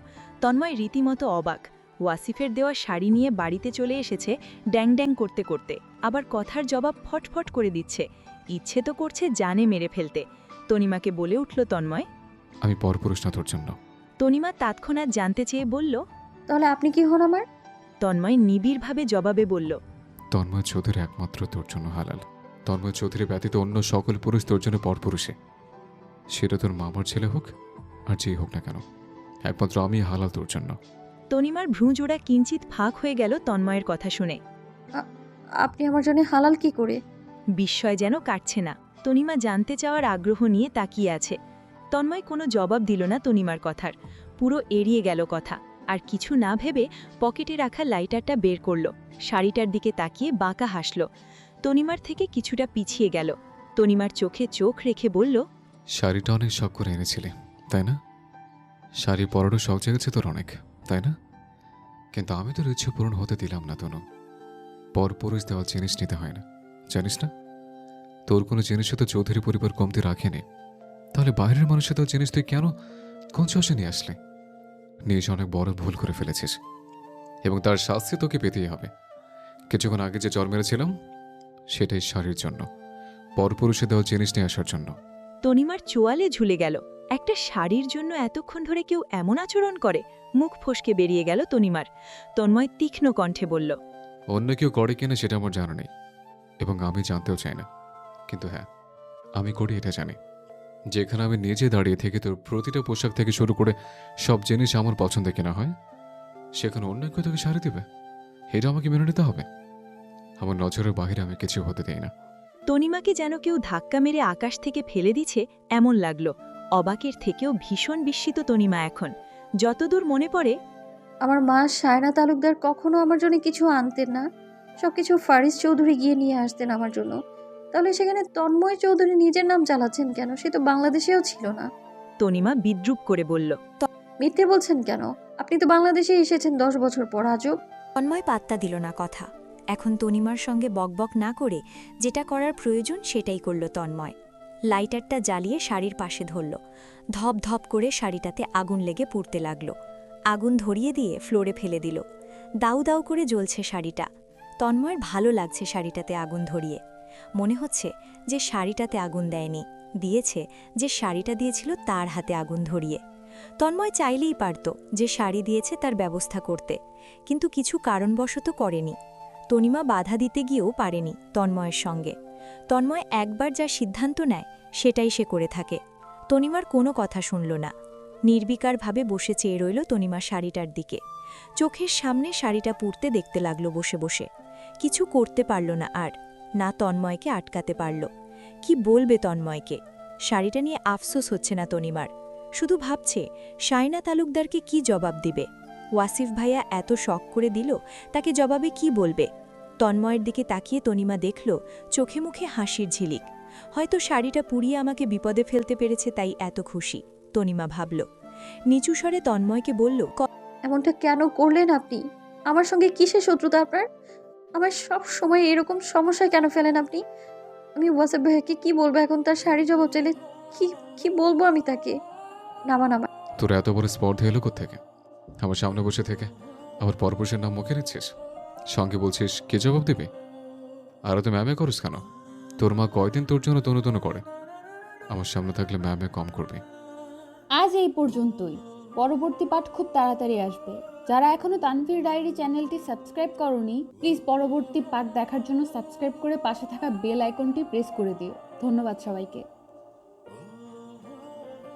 তন্ময় রীতিমতো অবাক। ওয়াসিফের দেওয়া শাড়ি নিয়ে বাড়িতে চলে এসেছে ড্যাং ড্যাং করতে করতে, আবার কথার জবাব ফটফট করে দিচ্ছে। ইচ্ছে তো করছে জানে মেরে ফেলতে। তনিমাকে বলে উঠল তন্ময়। আমি পরপুরুষ না তোর জন্য। তনিমা তৎক্ষণাৎ জানতে চেয়ে বলল, তাহলে আপনি কি হন আমার? তন্ময় নিবিড়ভাবে জবাবে বলল, তন্ময় চৌধুরী একমাত্র তোর জন্য হালাল। তন্ময় চৌধুরী ব্যতীত অন্য সকল পুরুষ তোর জন্য পরপুরুষে। সেটা তোর মামার ছেলে হোক আর যেই হোক না কেন, একমাত্র আমি হালাল তোর জন্য। তনিমার ভ্রুজোড়া কিঞ্চিত ফাঁক হয়ে গেল তন্ময়ের কথা শুনে। আপনি আমার জন্য হালাল কি করে? বিস্ময় যেন কাটছে না। তনিমা জানতে চাওয়ার আগ্রহ নিয়ে তাকিয়ে আছে। তন্ময় কোনো জবাব দিল না তনিমার কথার, পুরো এড়িয়ে গেল কথা। আর কিছু না ভেবে পকেটে রাখা লাইটারটা বের করল। শাড়িটার দিকে তাকিয়ে বাঁকা হাসল। তনিমার থেকে কিছুটা পিছিয়ে গেল। তনিমার চোখে চোখ রেখে বলল, শাড়িটা অনেক শখ করে এনেছিলে তাই না? শাড়ি পরারও শখ জেগেছে তোর অনেক তাই না? কিন্তু আমি তোর ইচ্ছে পূরণ হতে দিলাম না তনু। পরপুরুষ দেওয়া জিনিস নিতে হয় না, জানিস না? তোর কোনো জিনিসে তো চৌধুরী পরিবার কমতি রাখেনি, তাহলে বাইরের মানুষের দেওয়া জিনিস তুই কেন কোন চষে নিয়ে আসলে? নিজে অনেক বড় ভুল করে ফেলেছিস এবং তার শাস্তি তোকে পেতেই হবে। কিছুক্ষণ আগে যে জ্বর মেরেছিলাম সেটাই শাড়ির জন্য, পরপুরুষে দেওয়া জিনিস নিয়ে আসার জন্য। তনিমার চোয়ালে ঝুলে গেল। একটা শাড়ির জন্য এতক্ষণ ধরে কেউ এমন আচরণ করে? মুখ ফসকে বেরিয়ে গেল তনিমার। তন্ময় তীক্ষ্ণ কণ্ঠে বলল, অন্য কেউ করে কিনা সেটা আমার জানা নেই এবং আমি জানতেও চাই না, কিন্তু হ্যাঁ আমি করি এটা জানি। যেখানে আমি নিজে দাঁড়িয়ে থেকে তোর প্রতিটা পোশাক থেকে শুরু করে সব জিনিস আমার পছন্দ কিনা হয়, সেখানে অন্য কেউ তোকে শাড়ি দেবে, এটা আমাকে মেনে নিতে হবে। আমার নজরের বাইরে আমি কিছু হতে দেই না। তনিমাকে যেন কেউ ধাক্কা মেরে আকাশ থেকে ফেলে দিচ্ছে এমন লাগলো। অবাকের থেকেও ভীষণ বিস্মিত তনিমা এখন। যতদূর মনে পড়ে, আমার মা সায়না তালুকদার কখনো আমার জন্য কিছু আনতেন না। সবকিছু ফারিস চৌধুরী গিয়ে নিয়ে আসতেন আমার জন্য। তাহলে সেখানে তন্ময় চৌধুরী নিজের নাম চালাচ্ছেন কেন? সে তো বাংলাদেশেও ছিল না। তনিমা বিদ্রুপ করে বলল, মিথ্যে বলছেন কেন? আপনি তো বাংলাদেশে এসেছেন 10 বছর পর। আজব। তন্ময় পাত্তা দিল না কথা। এখন তনিমার সঙ্গে বকবক না করে যেটা করার প্রয়োজন সেটাই করল তন্ময়। লাইটারটা জ্বালিয়ে শাড়ির পাশে ধরল। ধপ ধপ করে শাড়িটাতে আগুন লেগে পুড়তে লাগল। আগুন ধরিয়ে দিয়ে ফ্লোরে ফেলে দিল। দাউ দাউ করে জ্বলছে শাড়িটা। তন্ময়ের ভালো লাগছে শাড়িটাতে আগুন ধরিয়ে। মনে হচ্ছে যে শাড়িটাতে আগুন দেয়নি, দিয়েছে যে শাড়িটা দিয়েছিল তার হাতে আগুন ধরিয়ে। তন্ময় চাইলেই পারত যে শাড়ি দিয়েছে তার ব্যবস্থা করতে, কিন্তু কিছু কারণবশত করেনি। তনিমা বাধা দিতে গিয়েও পারেনি তন্ময়ের সঙ্গে। তন্ময় একবার যা সিদ্ধান্ত নেয় সেটাই সে করে থাকে। তনিমার কোনো কথা শুনল না। নির্বিকারভাবে বসে চেয়ে রইল তনিমার শাড়িটার দিকে। চোখের সামনে শাড়িটা পুড়তে দেখতে লাগলো বসে বসে। কিছু করতে পারল না আর, না তন্ময়কে আটকাতে পারল। কি বলবে তন্ময়কে? শাড়িটা নিয়ে আফসোস হচ্ছে না তনিমার, শুধু ভাবছে শায়না তালুকদারকে কি জবাব দিবে। ওয়াসিফ ভাইয়া এত শখ করে দিল, তাকে জবাবে কি বলবে? তন্ময়ের দিকে তাকিয়ে তনিমা দেখল চোখে মুখে হাসির ঝিলিক। হয়তো শাড়িটা পুড়িয়ে আমাকে বিপদে ফেলতে পেরেছে, তাই এত খুশি, তনিমা ভাবল। নিচু স্বরে তন্ময়কে বলল, এমনটা কেন করলেন আপনি? আমার সঙ্গে কিসের শত্রুতা আপনার? আমার সব সময় এরকম সমস্যায় কেন ফেলেন আপনি? আমি ওয়াসিফ ভাইয়াকে কি বলবো এখন? তার শাড়ি জবাব চাইলে কি কি বলবো আমি তাকে? নামা নামা। তোর এত বড় স্পর্ধা এলো থেকে? আমার সামনে বসে থেকে আবার পরপুরুষের নাম মুখে নিচ্ছিস, সঙ্গে বলছিস কে জবাব দেবে? আর তো ম্যামে করিস কেন? তোর মা কয়দিন তোর জন্য তনু তনু করে, আমার সামনে থাকলে ম্যামে কম করবি। আজ এই পর্যন্তই। পরবর্তী পাঠ খুব তাড়াতাড়ি আসবে। যারা এখনো তানভীর ডায়েরি চ্যানেলটি সাবস্ক্রাইব করনি, প্লিজ পরবর্তী পার্ট দেখার জন্য সাবস্ক্রাইব করে পাশে থাকা বেল আইকনটি প্রেস করে দিও। ধন্যবাদ সবাইকে।